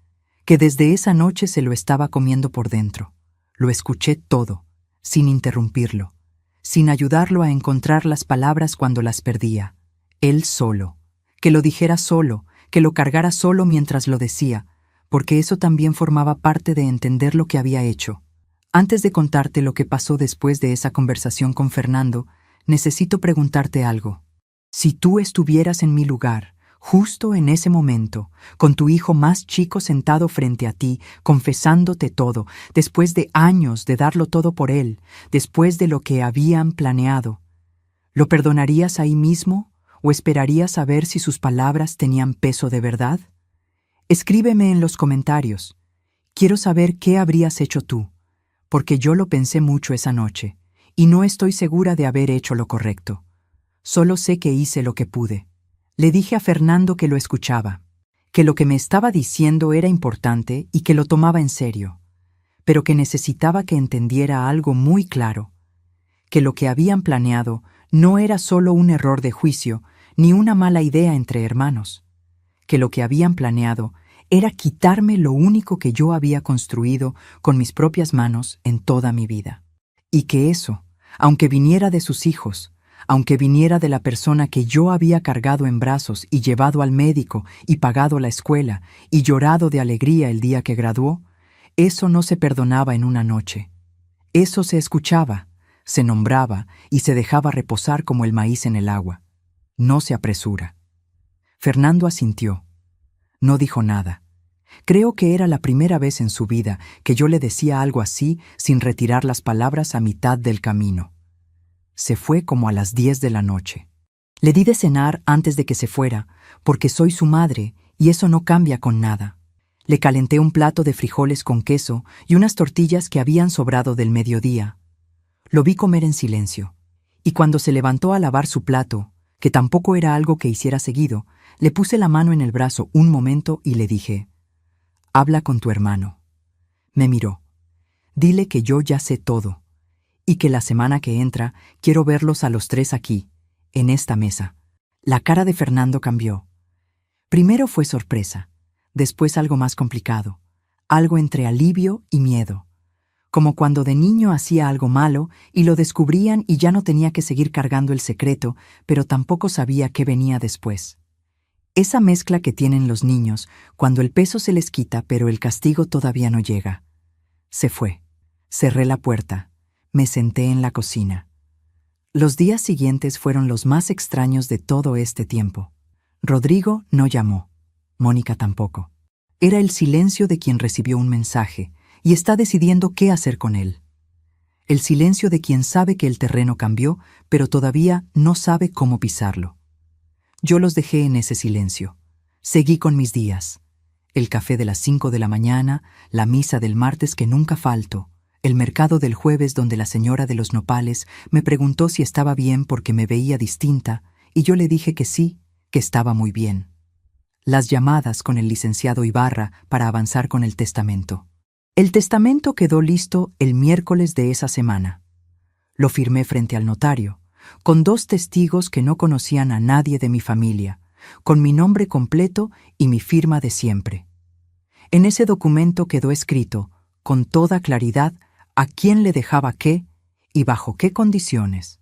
que desde esa noche se lo estaba comiendo por dentro. Lo escuché todo, sin interrumpirlo, sin ayudarlo a encontrar las palabras cuando las perdía. Él solo. Que lo dijera solo, que lo cargara solo mientras lo decía, porque eso también formaba parte de entender lo que había hecho. Antes de contarte lo que pasó después de esa conversación con Fernando, necesito preguntarte algo. Si tú estuvieras en mi lugar, justo en ese momento, con tu hijo más chico sentado frente a ti, confesándote todo, después de años de darlo todo por él, después de lo que habían planeado, ¿lo perdonarías ahí mismo o esperarías a ver si sus palabras tenían peso de verdad? Escríbeme en los comentarios. Quiero saber qué habrías hecho tú, porque yo lo pensé mucho esa noche, y no estoy segura de haber hecho lo correcto. Solo sé que hice lo que pude. Le dije a Fernando que lo escuchaba, que lo que me estaba diciendo era importante y que lo tomaba en serio, pero que necesitaba que entendiera algo muy claro, que lo que habían planeado no era solo un error de juicio ni una mala idea entre hermanos, que lo que habían planeado era quitarme lo único que yo había construido con mis propias manos en toda mi vida. Y que eso, aunque viniera de sus hijos, aunque viniera de la persona que yo había cargado en brazos y llevado al médico y pagado la escuela y llorado de alegría el día que graduó, eso no se perdonaba en una noche. Eso se escuchaba, se nombraba y se dejaba reposar como el maíz en el agua. No se apresura. Fernando asintió. No dijo nada. Creo que era la primera vez en su vida que yo le decía algo así sin retirar las palabras a mitad del camino. Se fue como a las 10 de la noche. Le di de cenar antes de que se fuera, porque soy su madre y eso no cambia con nada. Le calenté un plato de frijoles con queso y unas tortillas que habían sobrado del mediodía. Lo vi comer en silencio, y cuando se levantó a lavar su plato, que tampoco era algo que hiciera seguido, le puse la mano en el brazo un momento y le dije, «Habla con tu hermano». Me miró. «Dile que yo ya sé todo, y que la semana que entra quiero verlos a los tres aquí, en esta mesa». La cara de Fernando cambió. Primero fue sorpresa, Después algo más complicado, algo entre alivio y miedo, como cuando de niño hacía algo malo y lo descubrían y ya no tenía que seguir cargando el secreto, pero tampoco sabía qué venía después. Esa mezcla que tienen los niños cuando el peso se les quita pero el castigo todavía no llega. Se fue. Cerré la puerta. Me senté en la cocina. Los días siguientes fueron los más extraños de todo este tiempo. Rodrigo no llamó. Mónica tampoco. Era el silencio de quien recibió un mensaje y está decidiendo qué hacer con él. El silencio de quien sabe que el terreno cambió, pero todavía no sabe cómo pisarlo. Yo los dejé en ese silencio. Seguí con mis días. El café de las 5 de la mañana, la misa del martes que nunca falto, el mercado del jueves donde la señora de los nopales me preguntó si estaba bien porque me veía distinta, y yo le dije que sí, que estaba muy bien. Las llamadas con el licenciado Ibarra para avanzar con el testamento. El testamento quedó listo el miércoles de esa semana. Lo firmé frente al notario, con 2 testigos que no conocían a nadie de mi familia, con mi nombre completo y mi firma de siempre. En ese documento quedó escrito, con toda claridad, a quién le dejaba qué y bajo qué condiciones.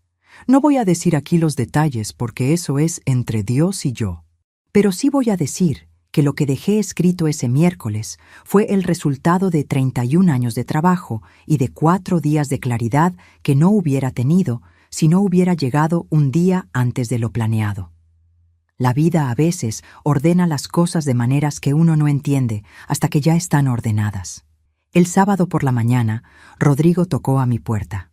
No voy a decir aquí los detalles porque eso es entre Dios y yo. Pero sí voy a decir que lo que dejé escrito ese miércoles fue el resultado de 31 años de trabajo y de 4 días de claridad que no hubiera tenido si no hubiera llegado un día antes de lo planeado. La vida a veces ordena las cosas de maneras que uno no entiende hasta que ya están ordenadas. El sábado por la mañana, Rodrigo tocó a mi puerta.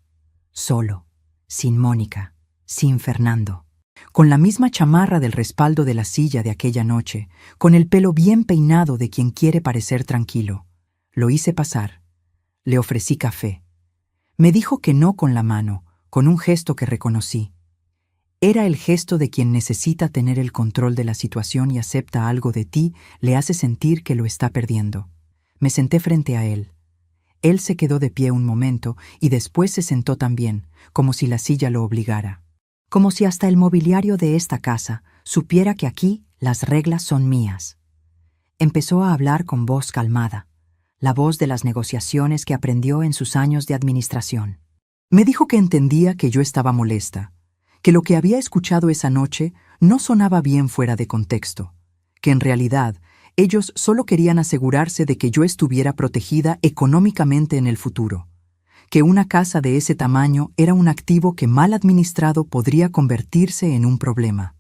Solo, sin Mónica, sin Fernando. Con la misma chamarra del respaldo de la silla de aquella noche, con el pelo bien peinado de quien quiere parecer tranquilo. Lo hice pasar. Le ofrecí café. Me dijo que no con la mano, con un gesto que reconocí. Era el gesto de quien necesita tener el control de la situación y acepta algo de ti, le hace sentir que lo está perdiendo. Me senté frente a él. Él se quedó de pie un momento y después se sentó también, como si la silla lo obligara. Como si hasta el mobiliario de esta casa supiera que aquí las reglas son mías. Empezó a hablar con voz calmada, la voz de las negociaciones que aprendió en sus años de administración. Me dijo que entendía que yo estaba molesta, que lo que había escuchado esa noche no sonaba bien fuera de contexto, que en realidad ellos solo querían asegurarse de que yo estuviera protegida económicamente en el futuro, que una casa de ese tamaño era un activo que mal administrado podría convertirse en un problema.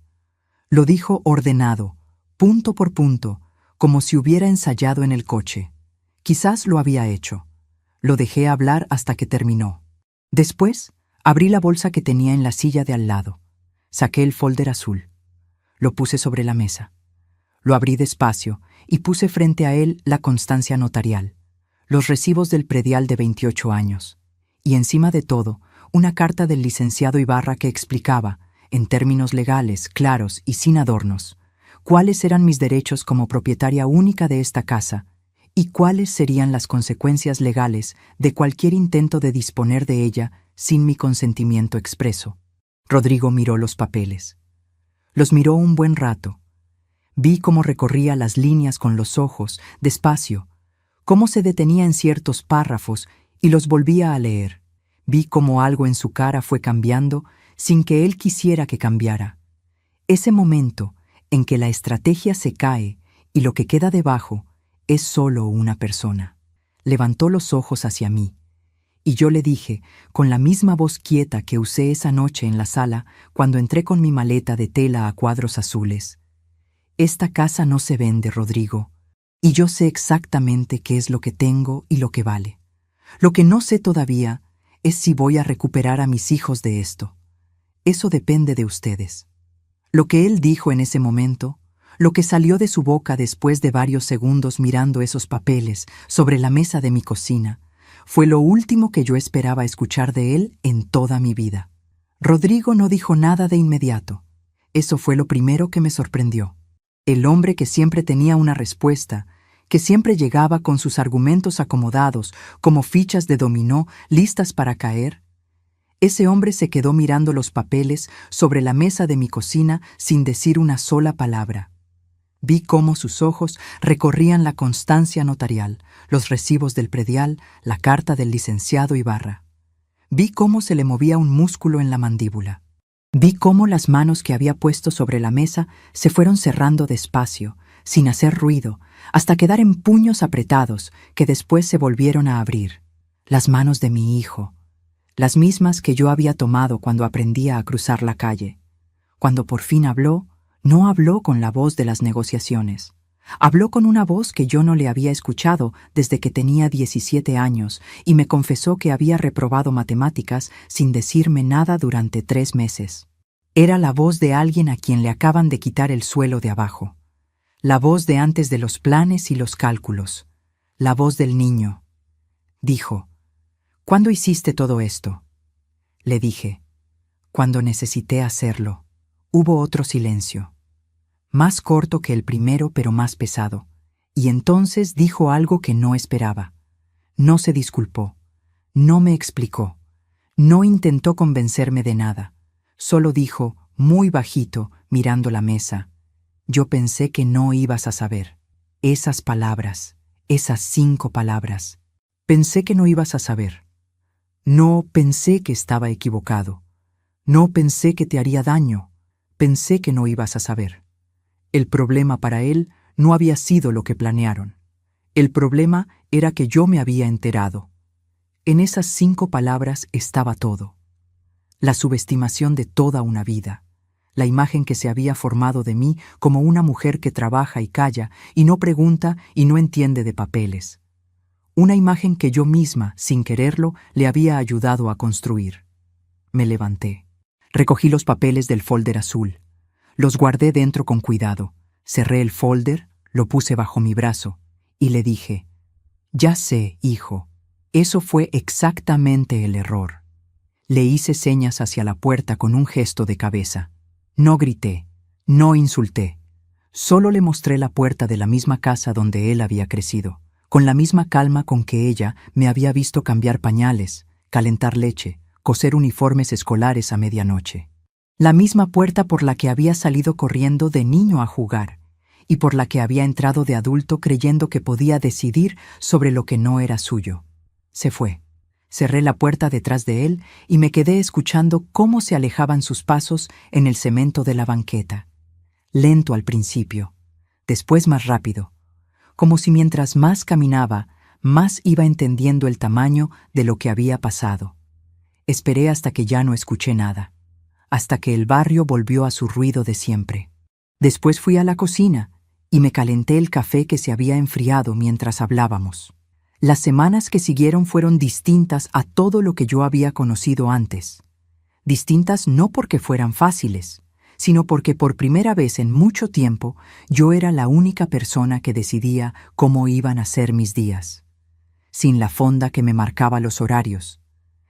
Lo dijo ordenado, punto por punto, como si hubiera ensayado en el coche. Quizás lo había hecho. Lo dejé hablar hasta que terminó. Después, abrí la bolsa que tenía en la silla de al lado. Saqué el folder azul. Lo puse sobre la mesa. Lo abrí despacio y puse frente a él la constancia notarial, los recibos del predial de 28 años, y encima de todo, una carta del licenciado Ibarra que explicaba, en términos legales, claros y sin adornos, cuáles eran mis derechos como propietaria única de esta casa y cuáles serían las consecuencias legales de cualquier intento de disponer de ella sin mi consentimiento expreso. Rodrigo miró los papeles. Los miró un buen rato. Vi cómo recorría las líneas con los ojos, despacio, cómo se detenía en ciertos párrafos y los volvía a leer. Vi cómo algo en su cara fue cambiando sin que él quisiera que cambiara. Ese momento en que la estrategia se cae y lo que queda debajo es solo una persona. Levantó los ojos hacia mí, y yo le dije, con la misma voz quieta que usé esa noche en la sala cuando entré con mi maleta de tela a cuadros azules: esta casa no se vende, Rodrigo, y yo sé exactamente qué es lo que tengo y lo que vale. Lo que no sé todavía es si voy a recuperar a mis hijos de esto. Eso depende de ustedes. Lo que él dijo en ese momento, lo que salió de su boca después de varios segundos mirando esos papeles sobre la mesa de mi cocina, fue lo último que yo esperaba escuchar de él en toda mi vida. Rodrigo no dijo nada de inmediato. Eso fue lo primero que me sorprendió. El hombre que siempre tenía una respuesta, que siempre llegaba con sus argumentos acomodados, como fichas de dominó listas para caer, ese hombre se quedó mirando los papeles sobre la mesa de mi cocina sin decir una sola palabra. Vi cómo sus ojos recorrían la constancia notarial, los recibos del predial, la carta del licenciado Ibarra. Vi cómo se le movía un músculo en la mandíbula. Vi cómo las manos que había puesto sobre la mesa se fueron cerrando despacio, sin hacer ruido, hasta quedar en puños apretados que después se volvieron a abrir. Las manos de mi hijo, las mismas que yo había tomado cuando aprendía a cruzar la calle. Cuando por fin habló, no habló con la voz de las negociaciones. Habló con una voz que yo no le había escuchado desde que tenía 17 años y me confesó que había reprobado matemáticas sin decirme nada durante 3 meses. Era la voz de alguien a quien le acaban de quitar el suelo de abajo. La voz de antes de los planes y los cálculos. La voz del niño. Dijo, ¿cuándo hiciste todo esto? Le dije, cuando necesité hacerlo. Hubo otro silencio, más corto que el primero pero más pesado, y entonces dijo algo que no esperaba. No se disculpó, no me explicó, no intentó convencerme de nada, solo dijo, muy bajito, mirando la mesa, yo pensé que no ibas a saber. Esas palabras, esas 5 palabras. Pensé que no ibas a saber. No pensé que estaba equivocado. No pensé que te haría daño. Pensé que no ibas a saber. El problema para él no había sido lo que planearon. El problema era que yo me había enterado. En esas 5 palabras estaba todo. La subestimación de toda una vida. La imagen que se había formado de mí como una mujer que trabaja y calla y no pregunta y no entiende de papeles. Una imagen que yo misma, sin quererlo, le había ayudado a construir. Me levanté. Recogí los papeles del folder azul. Los guardé dentro con cuidado. Cerré el folder, lo puse bajo mi brazo y le dije, ya sé, hijo, eso fue exactamente el error. Le hice señas hacia la puerta con un gesto de cabeza. No grité, no insulté. Solo le mostré la puerta de la misma casa donde él había crecido, con la misma calma con que ella me había visto cambiar pañales, calentar leche, coser uniformes escolares a medianoche. La misma puerta por la que había salido corriendo de niño a jugar y por la que había entrado de adulto creyendo que podía decidir sobre lo que no era suyo. Se fue. Cerré la puerta detrás de él y me quedé escuchando cómo se alejaban sus pasos en el cemento de la banqueta. Lento al principio, después más rápido, como si mientras más caminaba, más iba entendiendo el tamaño de lo que había pasado. Esperé hasta que ya no escuché nada, hasta que el barrio volvió a su ruido de siempre. Después fui a la cocina y me calenté el café que se había enfriado mientras hablábamos. Las semanas que siguieron fueron distintas a todo lo que yo había conocido antes. Distintas no porque fueran fáciles, sino porque por primera vez en mucho tiempo yo era la única persona que decidía cómo iban a ser mis días. Sin la fonda que me marcaba los horarios,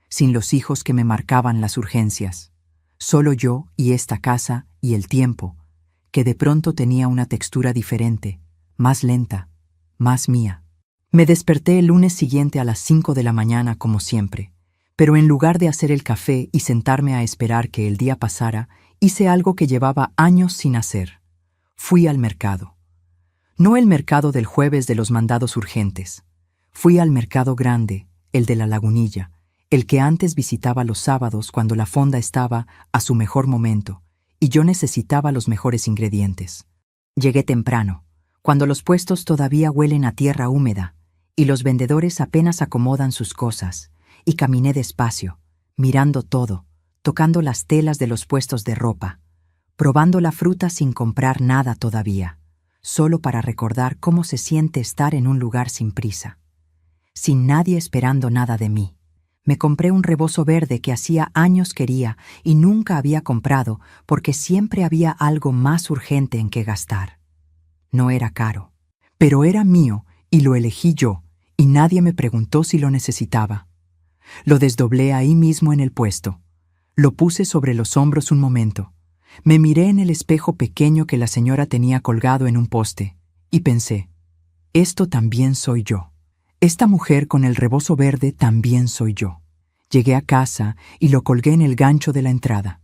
sin los hijos que me marcaban las urgencias. Solo yo y esta casa y el tiempo, que de pronto tenía una textura diferente, más lenta, más mía. Me desperté el lunes siguiente a las 5 de la mañana como siempre, pero en lugar de hacer el café y sentarme a esperar que el día pasara, hice algo que llevaba años sin hacer. Fui al mercado. No el mercado del jueves de los mandados urgentes. Fui al mercado grande, el de la Lagunilla, el que antes visitaba los sábados cuando la fonda estaba a su mejor momento y yo necesitaba los mejores ingredientes. Llegué temprano, cuando los puestos todavía huelen a tierra húmeda y los vendedores apenas acomodan sus cosas, y caminé despacio, mirando todo, tocando las telas de los puestos de ropa, probando la fruta sin comprar nada todavía, solo para recordar cómo se siente estar en un lugar sin prisa, sin nadie esperando nada de mí. Me compré un rebozo verde que hacía años quería y nunca había comprado porque siempre había algo más urgente en que gastar. No era caro, pero era mío y lo elegí yo, y nadie me preguntó si lo necesitaba. Lo desdoblé ahí mismo en el puesto. Lo puse sobre los hombros un momento. Me miré en el espejo pequeño que la señora tenía colgado en un poste, y pensé, esto también soy yo. Esta mujer con el rebozo verde también soy yo. Llegué a casa y lo colgué en el gancho de la entrada.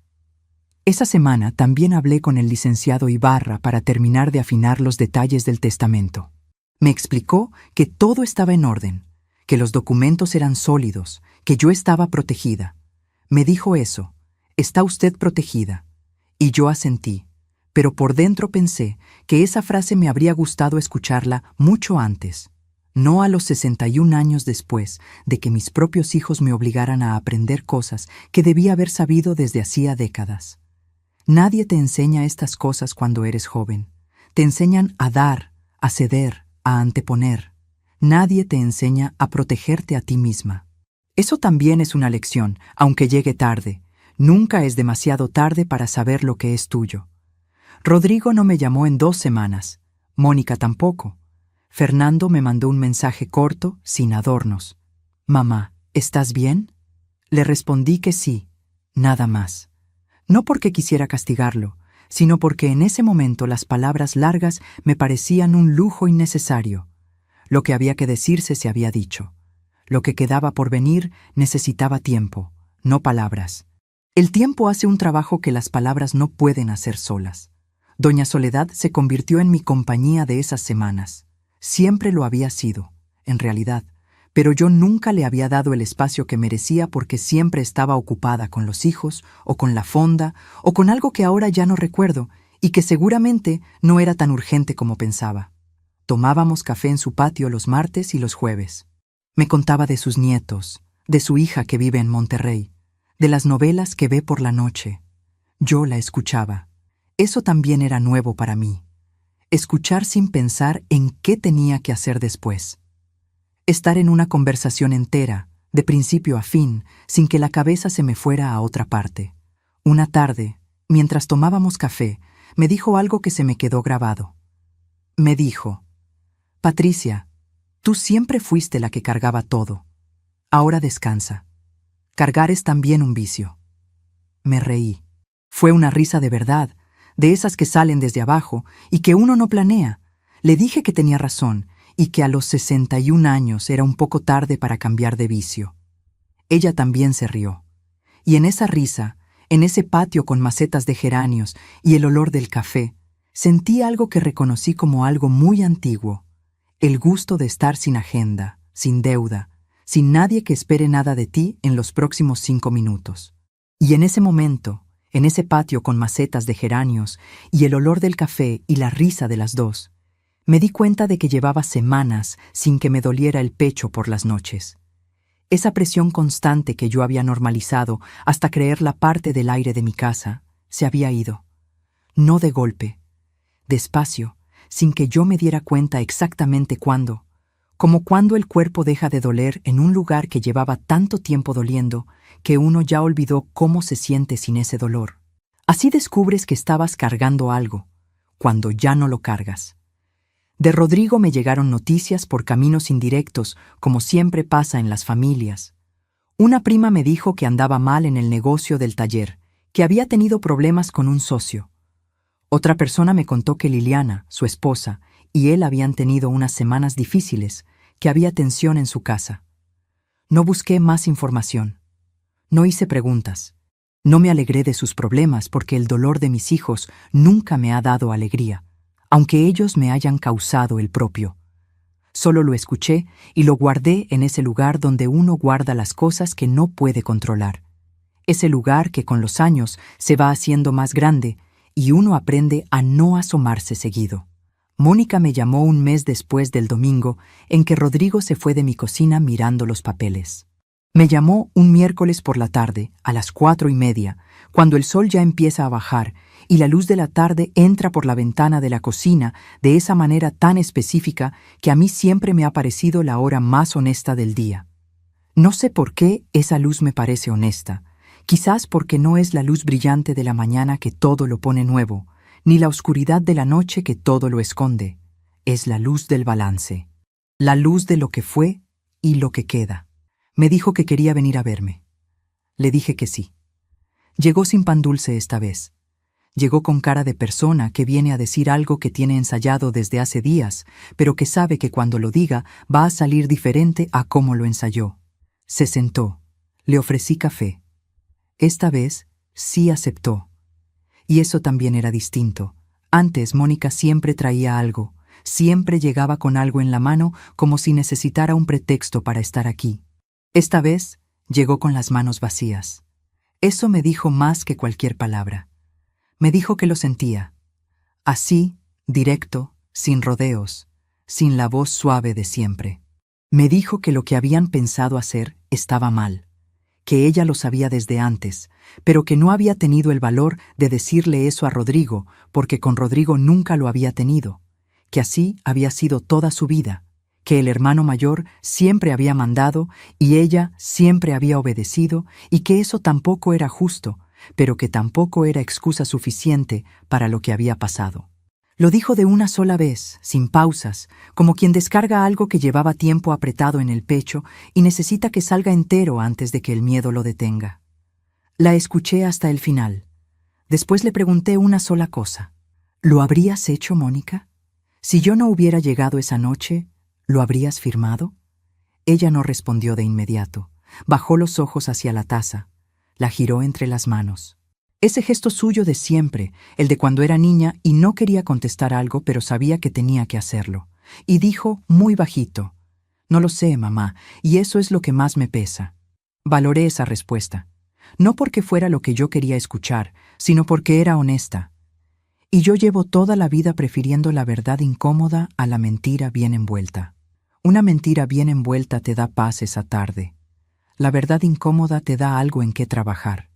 Esa semana también hablé con el licenciado Ibarra para terminar de afinar los detalles del testamento. Me explicó que todo estaba en orden, que los documentos eran sólidos, que yo estaba protegida. Me dijo eso: «Está usted protegida». Y yo asentí, pero por dentro pensé que esa frase me habría gustado escucharla mucho antes, no a los 61 años después de que mis propios hijos me obligaran a aprender cosas que debía haber sabido desde hacía décadas. Nadie te enseña estas cosas cuando eres joven. Te enseñan a dar, a ceder, a anteponer. Nadie te enseña a protegerte a ti misma. Eso también es una lección, aunque llegue tarde. Nunca es demasiado tarde para saber lo que es tuyo. Rodrigo no me llamó en 2 semanas. Mónica tampoco. Fernando me mandó un mensaje corto, sin adornos. «Mamá, ¿estás bien?». Le respondí que sí, nada más. No porque quisiera castigarlo, sino porque en ese momento las palabras largas me parecían un lujo innecesario. Lo que había que decirse se había dicho. Lo que quedaba por venir necesitaba tiempo, no palabras. El tiempo hace un trabajo que las palabras no pueden hacer solas. Doña Soledad se convirtió en mi compañía de esas semanas. Siempre lo había sido, en realidad, pero yo nunca le había dado el espacio que merecía porque siempre estaba ocupada con los hijos, o con la fonda, o con algo que ahora ya no recuerdo y que seguramente no era tan urgente como pensaba. Tomábamos café en su patio los martes y los jueves. Me contaba de sus nietos, de su hija que vive en Monterrey, de las novelas que ve por la noche. Yo la escuchaba. Eso también era nuevo para mí. Escuchar sin pensar en qué tenía que hacer después. Estar en una conversación entera, de principio a fin, sin que la cabeza se me fuera a otra parte. Una tarde, mientras tomábamos café, me dijo algo que se me quedó grabado. Me dijo: «Patricia, tú siempre fuiste la que cargaba todo. Ahora descansa. Cargar es también un vicio». Me reí. Fue una risa de verdad, de esas que salen desde abajo y que uno no planea. Le dije que tenía razón y que a los 61 años era un poco tarde para cambiar de vicio. Ella también se rió. Y en esa risa, en ese patio con macetas de geranios y el olor del café, sentí algo que reconocí como algo muy antiguo: el gusto de estar sin agenda, sin deuda, sin nadie que espere nada de ti en los próximos 5 minutos. Y en ese momento, en ese patio con macetas de geranios y el olor del café y la risa de las dos, me di cuenta de que llevaba semanas sin que me doliera el pecho por las noches. Esa presión constante que yo había normalizado hasta creerla parte del aire de mi casa se había ido. No de golpe, despacio, sin que yo me diera cuenta exactamente cuándo, como cuando el cuerpo deja de doler en un lugar que llevaba tanto tiempo doliendo que uno ya olvidó cómo se siente sin ese dolor. Así descubres que estabas cargando algo, cuando ya no lo cargas. De Rodrigo me llegaron noticias por caminos indirectos, como siempre pasa en las familias. Una prima me dijo que andaba mal en el negocio del taller, que había tenido problemas con un socio. Otra persona me contó que Liliana, su esposa, y él habían tenido unas semanas difíciles, que había tensión en su casa. No busqué más información. No hice preguntas. No me alegré de sus problemas porque el dolor de mis hijos nunca me ha dado alegría, aunque ellos me hayan causado el propio. Solo lo escuché y lo guardé en ese lugar donde uno guarda las cosas que no puede controlar. Ese lugar que con los años se va haciendo más grande y uno aprende a no asomarse seguido. Mónica me llamó un mes después del domingo en que Rodrigo se fue de mi cocina mirando los papeles. Me llamó un miércoles por la tarde, a las 4:30, cuando el sol ya empieza a bajar y la luz de la tarde entra por la ventana de la cocina de esa manera tan específica que a mí siempre me ha parecido la hora más honesta del día. No sé por qué esa luz me parece honesta. Quizás porque no es la luz brillante de la mañana que todo lo pone nuevo, ni la oscuridad de la noche que todo lo esconde. Es la luz del balance, la luz de lo que fue y lo que queda. Me dijo que quería venir a verme. Le dije que sí. Llegó sin pan dulce esta vez. Llegó con cara de persona que viene a decir algo que tiene ensayado desde hace días, pero que sabe que cuando lo diga va a salir diferente a cómo lo ensayó. Se sentó. Le ofrecí café. Esta vez sí aceptó. Y eso también era distinto. Antes Mónica siempre traía algo, siempre llegaba con algo en la mano como si necesitara un pretexto para estar aquí. Esta vez llegó con las manos vacías. Eso me dijo más que cualquier palabra. Me dijo que lo sentía. Así, directo, sin rodeos, sin la voz suave de siempre. Me dijo que lo que habían pensado hacer estaba mal, que ella lo sabía desde antes, pero que no había tenido el valor de decirle eso a Rodrigo, porque con Rodrigo nunca lo había tenido, que así había sido toda su vida, que el hermano mayor siempre había mandado y ella siempre había obedecido, y que eso tampoco era justo, pero que tampoco era excusa suficiente para lo que había pasado. Lo dijo de una sola vez, sin pausas, como quien descarga algo que llevaba tiempo apretado en el pecho y necesita que salga entero antes de que el miedo lo detenga. La escuché hasta el final. Después le pregunté una sola cosa. ¿Lo habrías hecho, Mónica? Si yo no hubiera llegado esa noche, ¿lo habrías firmado? Ella no respondió de inmediato. Bajó los ojos hacia la taza. La giró entre las manos. Ese gesto suyo de siempre, el de cuando era niña y no quería contestar algo, pero sabía que tenía que hacerlo. Y dijo muy bajito: «No lo sé, mamá, y eso es lo que más me pesa». Valoré esa respuesta. No porque fuera lo que yo quería escuchar, sino porque era honesta. Y yo llevo toda la vida prefiriendo la verdad incómoda a la mentira bien envuelta. Una mentira bien envuelta te da paz esa tarde. La verdad incómoda te da algo en qué trabajar.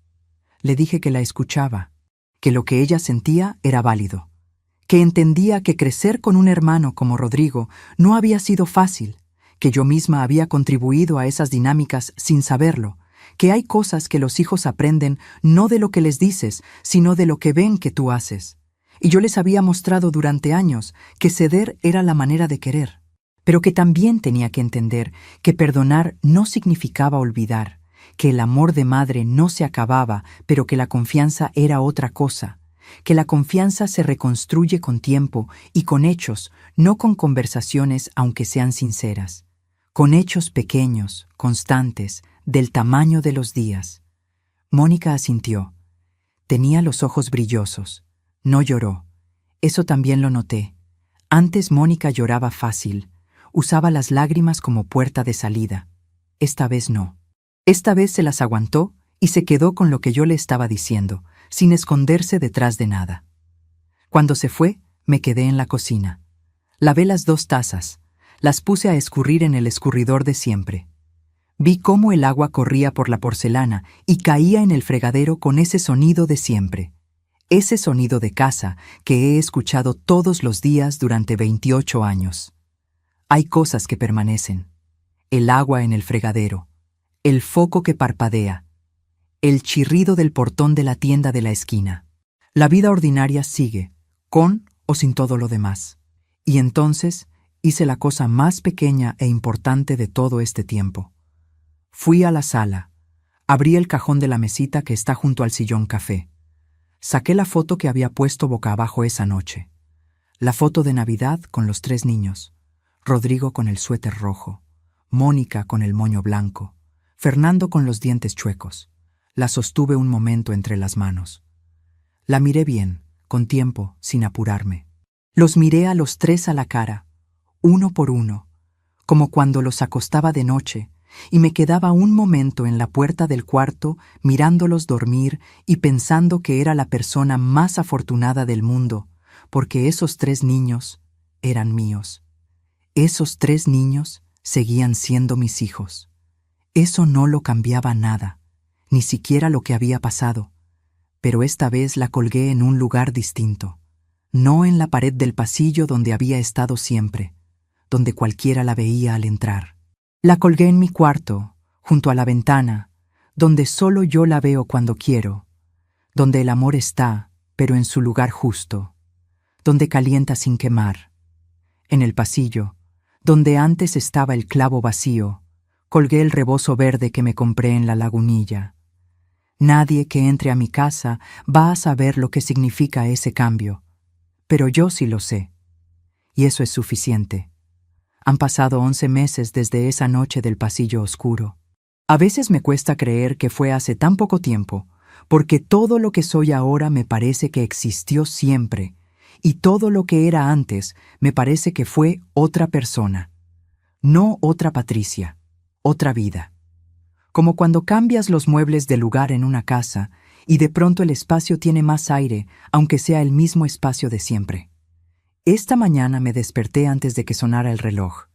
Le dije que la escuchaba, que lo que ella sentía era válido, que entendía que crecer con un hermano como Rodrigo no había sido fácil, que yo misma había contribuido a esas dinámicas sin saberlo, que hay cosas que los hijos aprenden no de lo que les dices, sino de lo que ven que tú haces. Y yo les había mostrado durante años que ceder era la manera de querer, pero que también tenía que entender que perdonar no significaba olvidar, que el amor de madre no se acababa, pero que la confianza era otra cosa, que la confianza se reconstruye con tiempo y con hechos, no con conversaciones aunque sean sinceras, con hechos pequeños, constantes, del tamaño de los días. Mónica asintió. Tenía los ojos brillosos. No lloró. Eso también lo noté. Antes Mónica lloraba fácil, usaba las lágrimas como puerta de salida. Esta vez no. Esta vez se las aguantó y se quedó con lo que yo le estaba diciendo, sin esconderse detrás de nada. Cuando se fue, me quedé en la cocina. Lavé las 2 tazas, las puse a escurrir en el escurridor de siempre. Vi cómo el agua corría por la porcelana y caía en el fregadero con ese sonido de siempre. Ese sonido de casa que he escuchado todos los días durante 28 años. Hay cosas que permanecen. El agua en el fregadero. El foco que parpadea, el chirrido del portón de la tienda de la esquina. La vida ordinaria sigue, con o sin todo lo demás. Y entonces hice la cosa más pequeña e importante de todo este tiempo. Fui a la sala, abrí el cajón de la mesita que está junto al sillón café. Saqué la foto que había puesto boca abajo esa noche. La foto de Navidad con los 3 niños. Rodrigo con el suéter rojo, Mónica con el moño blanco, Fernando con los dientes chuecos. La sostuve un momento entre las manos. La miré bien, con tiempo, sin apurarme. Los miré a los 3 a la cara, uno por uno, como cuando los acostaba de noche, y me quedaba un momento en la puerta del cuarto mirándolos dormir y pensando que era la persona más afortunada del mundo, porque esos 3 niños eran míos. Esos 3 niños seguían siendo mis hijos. Eso no lo cambiaba nada, ni siquiera lo que había pasado, pero esta vez la colgué en un lugar distinto, no en la pared del pasillo donde había estado siempre, donde cualquiera la veía al entrar. La colgué en mi cuarto, junto a la ventana, donde solo yo la veo cuando quiero, donde el amor está, pero en su lugar justo, donde calienta sin quemar. En el pasillo, donde antes estaba el clavo vacío, colgué el rebozo verde que me compré en la Lagunilla. Nadie que entre a mi casa va a saber lo que significa ese cambio, pero yo sí lo sé. Y eso es suficiente. Han pasado 11 meses desde esa noche del pasillo oscuro. A veces me cuesta creer que fue hace tan poco tiempo, porque todo lo que soy ahora me parece que existió siempre, y todo lo que era antes me parece que fue otra persona. No otra Patricia, otra vida. Como cuando cambias los muebles de lugar en una casa y de pronto el espacio tiene más aire, aunque sea el mismo espacio de siempre. Esta mañana me desperté antes de que sonara el reloj,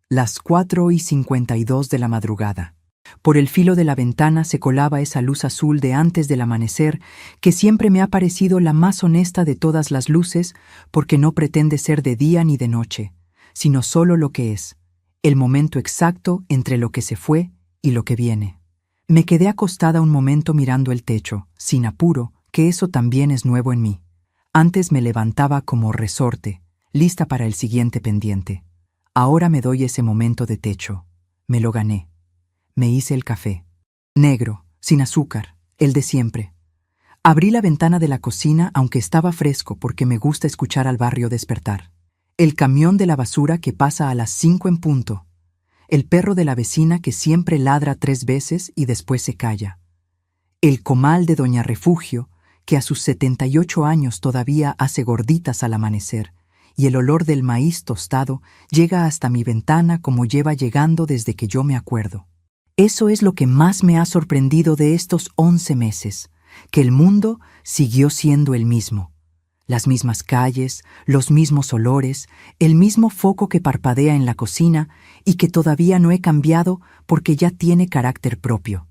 las 4:52 de la madrugada. Por el filo de la ventana se colaba esa luz azul de antes del amanecer que siempre me ha parecido la más honesta de todas las luces porque no pretende ser de día ni de noche, sino solo lo que es, el momento exacto entre lo que se fue y lo que viene. Me quedé acostada un momento mirando el techo, sin apuro, que eso también es nuevo en mí. Antes me levantaba como resorte, lista para el siguiente pendiente. Ahora me doy ese momento de techo. Me lo gané. Me hice el café. Negro, sin azúcar, el de siempre. Abrí la ventana de la cocina aunque estaba fresco porque me gusta escuchar al barrio despertar. El camión de la basura que pasa a las 5 en punto. El perro de la vecina que siempre ladra 3 veces y después se calla. El comal de Doña Refugio, que a sus 78 años todavía hace gorditas al amanecer, y el olor del maíz tostado llega hasta mi ventana como lleva llegando desde que yo me acuerdo. Eso es lo que más me ha sorprendido de estos 11 meses, que el mundo siguió siendo el mismo. Las mismas calles, los mismos olores, el mismo foco que parpadea en la cocina y que todavía no he cambiado porque ya tiene carácter propio.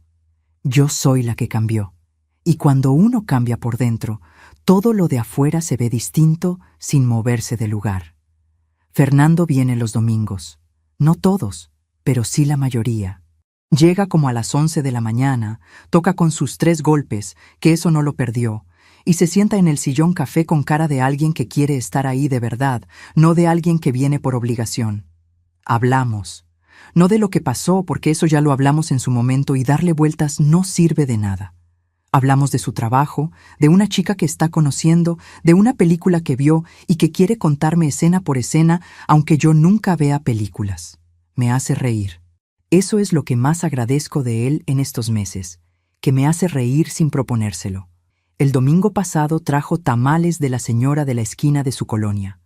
Yo soy la que cambió. Y cuando uno cambia por dentro, todo lo de afuera se ve distinto sin moverse de lugar. Fernando viene los domingos. No todos, pero sí la mayoría. Llega como a las 11 de la mañana, toca con sus 3 golpes, que eso no lo perdió, y se sienta en el sillón café con cara de alguien que quiere estar ahí de verdad, no de alguien que viene por obligación. Hablamos. No de lo que pasó, porque eso ya lo hablamos en su momento y darle vueltas no sirve de nada. Hablamos de su trabajo, de una chica que está conociendo, de una película que vio y que quiere contarme escena por escena, aunque yo nunca vea películas. Me hace reír. Eso es lo que más agradezco de él en estos meses, que me hace reír sin proponérselo. El domingo pasado trajo tamales de la señora de la esquina de su colonia.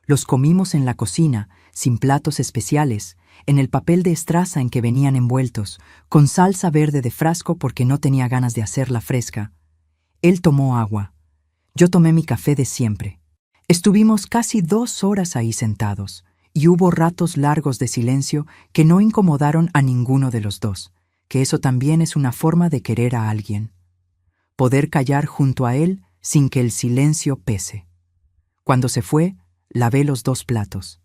Los comimos en la cocina, sin platos especiales, en el papel de estraza en que venían envueltos, con salsa verde de frasco porque no tenía ganas de hacerla fresca. Él tomó agua. Yo tomé mi café de siempre. Estuvimos casi 2 horas ahí sentados, y hubo ratos largos de silencio que no incomodaron a ninguno de los dos, que eso también es una forma de querer a alguien. Poder callar junto a él sin que el silencio pese. Cuando se fue, lavé los 2 platos.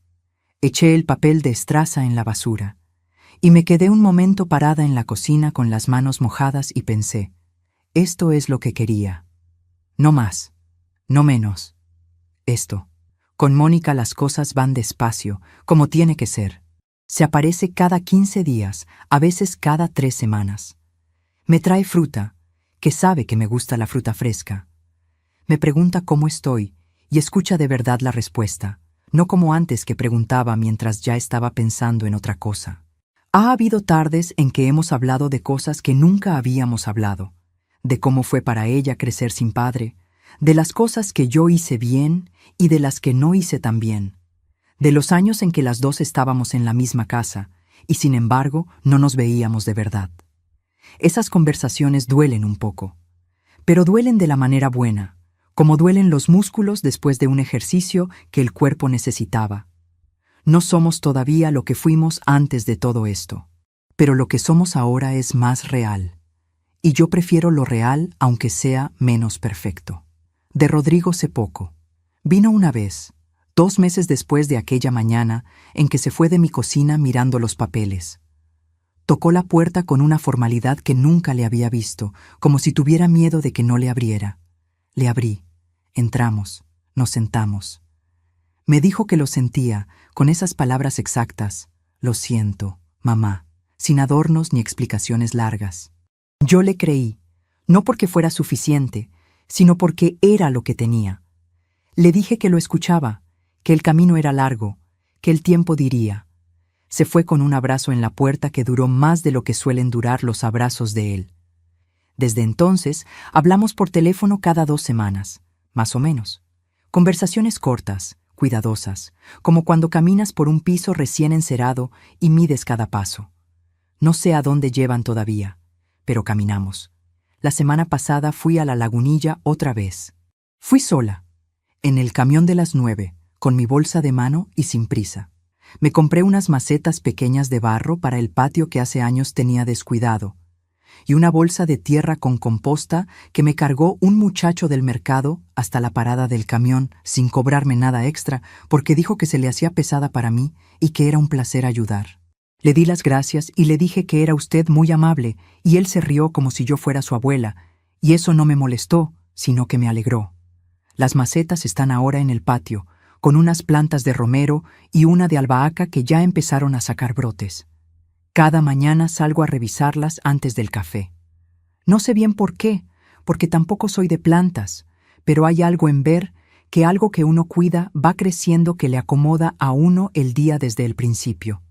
Eché el papel de estraza en la basura, y me quedé un momento parada en la cocina con las manos mojadas y pensé, esto es lo que quería. No más, no menos. Esto. Con Mónica las cosas van despacio, como tiene que ser. Se aparece cada 15 días, a veces cada 3 semanas. Me trae fruta, que sabe que me gusta la fruta fresca. Me pregunta cómo estoy y escucha de verdad la respuesta, no como antes que preguntaba mientras ya estaba pensando en otra cosa. Ha habido tardes en que hemos hablado de cosas que nunca habíamos hablado, de cómo fue para ella crecer sin padre, de las cosas que yo hice bien y de las que no hice tan bien, de los años en que las dos estábamos en la misma casa y sin embargo no nos veíamos de verdad. Esas conversaciones duelen un poco, pero duelen de la manera buena, como duelen los músculos después de un ejercicio que el cuerpo necesitaba. No somos todavía lo que fuimos antes de todo esto, pero lo que somos ahora es más real, y yo prefiero lo real aunque sea menos perfecto. De Rodrigo sé poco. Vino una vez, 2 meses después de aquella mañana en que se fue de mi cocina mirando los papeles. Tocó la puerta con una formalidad que nunca le había visto, como si tuviera miedo de que no le abriera. Le abrí. Entramos. Nos sentamos. Me dijo que lo sentía, con esas palabras exactas. Lo siento, mamá, sin adornos ni explicaciones largas. Yo le creí, no porque fuera suficiente, sino porque era lo que tenía. Le dije que lo escuchaba, que el camino era largo, que el tiempo diría. Se fue con un abrazo en la puerta que duró más de lo que suelen durar los abrazos de él. Desde entonces, hablamos por teléfono cada 2 semanas, más o menos. Conversaciones cortas, cuidadosas, como cuando caminas por un piso recién encerado y mides cada paso. No sé a dónde llevan todavía, pero caminamos. La semana pasada fui a la Lagunilla otra vez. Fui sola, en el camión de las 9, con mi bolsa de mano y sin prisa. Me compré unas macetas pequeñas de barro para el patio que hace años tenía descuidado, y una bolsa de tierra con composta que me cargó un muchacho del mercado hasta la parada del camión sin cobrarme nada extra porque dijo que se le hacía pesada para mí y que era un placer ayudar. Le di las gracias y le dije que era usted muy amable y él se rió como si yo fuera su abuela, y eso no me molestó, sino que me alegró. Las macetas están ahora en el patio, con unas plantas de romero y una de albahaca que ya empezaron a sacar brotes. Cada mañana salgo a revisarlas antes del café. No sé bien por qué, porque tampoco soy de plantas, pero hay algo en ver que algo que uno cuida va creciendo que le acomoda a uno el día desde el principio.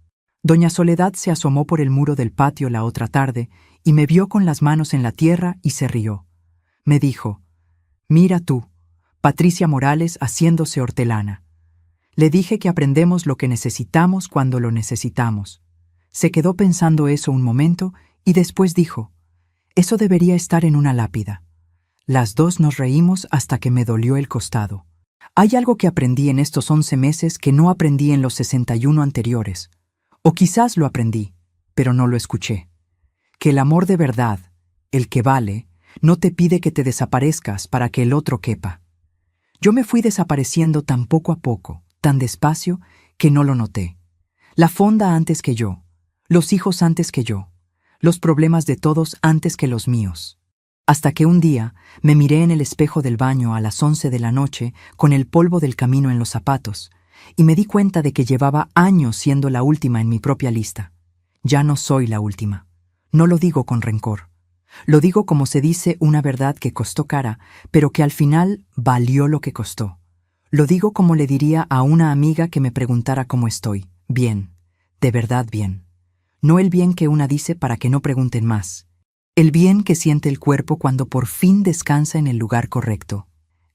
Doña Soledad se asomó por el muro del patio la otra tarde y me vio con las manos en la tierra y se rió. Me dijo: «Mira tú, Patricia Morales haciéndose hortelana». Le dije que aprendemos lo que necesitamos cuando lo necesitamos. Se quedó pensando eso un momento y después dijo: «Eso debería estar en una lápida». Las dos nos reímos hasta que me dolió el costado. Hay algo que aprendí en estos 11 meses que no aprendí en los 61 anteriores. O quizás lo aprendí, pero no lo escuché. Que el amor de verdad, el que vale, no te pide que te desaparezcas para que el otro quepa. Yo me fui desapareciendo tan poco a poco, tan despacio, que no lo noté. La fonda antes que yo, los hijos antes que yo, los problemas de todos antes que los míos. Hasta que un día me miré en el espejo del baño a las 11 de la noche con el polvo del camino en los zapatos, y me di cuenta de que llevaba años siendo la última en mi propia lista. Ya no soy la última. No lo digo con rencor. Lo digo como se dice una verdad que costó cara, pero que al final valió lo que costó. Lo digo como le diría a una amiga que me preguntara cómo estoy. Bien, de verdad bien. No el bien que una dice para que no pregunten más. El bien que siente el cuerpo cuando por fin descansa en el lugar correcto.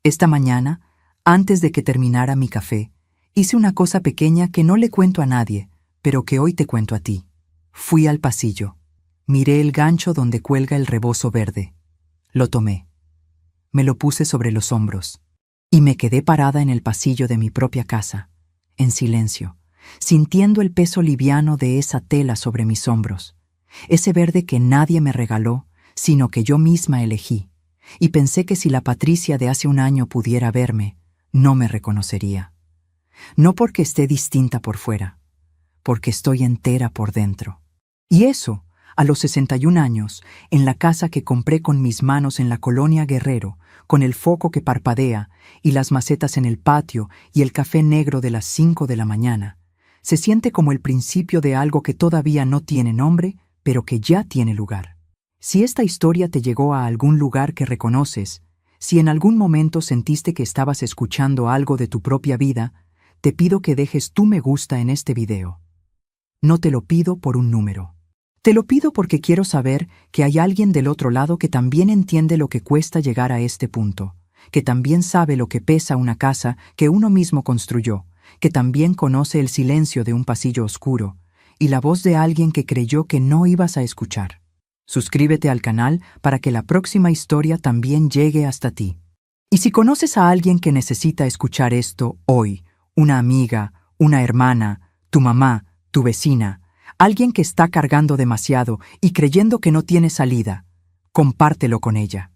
Esta mañana, antes de que terminara mi café, hice una cosa pequeña que no le cuento a nadie, pero que hoy te cuento a ti. Fui al pasillo. Miré el gancho donde cuelga el rebozo verde. Lo tomé. Me lo puse sobre los hombros. Y me quedé parada en el pasillo de mi propia casa, en silencio, sintiendo el peso liviano de esa tela sobre mis hombros. Ese verde que nadie me regaló, sino que yo misma elegí. Y pensé que si la Patricia de hace un año pudiera verme, no me reconocería. No porque esté distinta por fuera, porque estoy entera por dentro. Y eso, a los 61 años, en la casa que compré con mis manos en la colonia Guerrero, con el foco que parpadea y las macetas en el patio y el café negro de las 5 de la mañana, se siente como el principio de algo que todavía no tiene nombre, pero que ya tiene lugar. Si esta historia te llegó a algún lugar que reconoces, si en algún momento sentiste que estabas escuchando algo de tu propia vida, te pido que dejes tu me gusta en este video. No te lo pido por un número. Te lo pido porque quiero saber que hay alguien del otro lado que también entiende lo que cuesta llegar a este punto, que también sabe lo que pesa una casa que uno mismo construyó, que también conoce el silencio de un pasillo oscuro y la voz de alguien que creyó que no ibas a escuchar. Suscríbete al canal para que la próxima historia también llegue hasta ti. Y si conoces a alguien que necesita escuchar esto hoy, una amiga, una hermana, tu mamá, tu vecina, alguien que está cargando demasiado y creyendo que no tiene salida, compártelo con ella.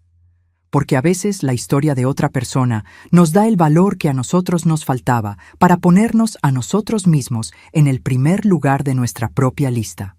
Porque a veces la historia de otra persona nos da el valor que a nosotros nos faltaba para ponernos a nosotros mismos en el primer lugar de nuestra propia lista.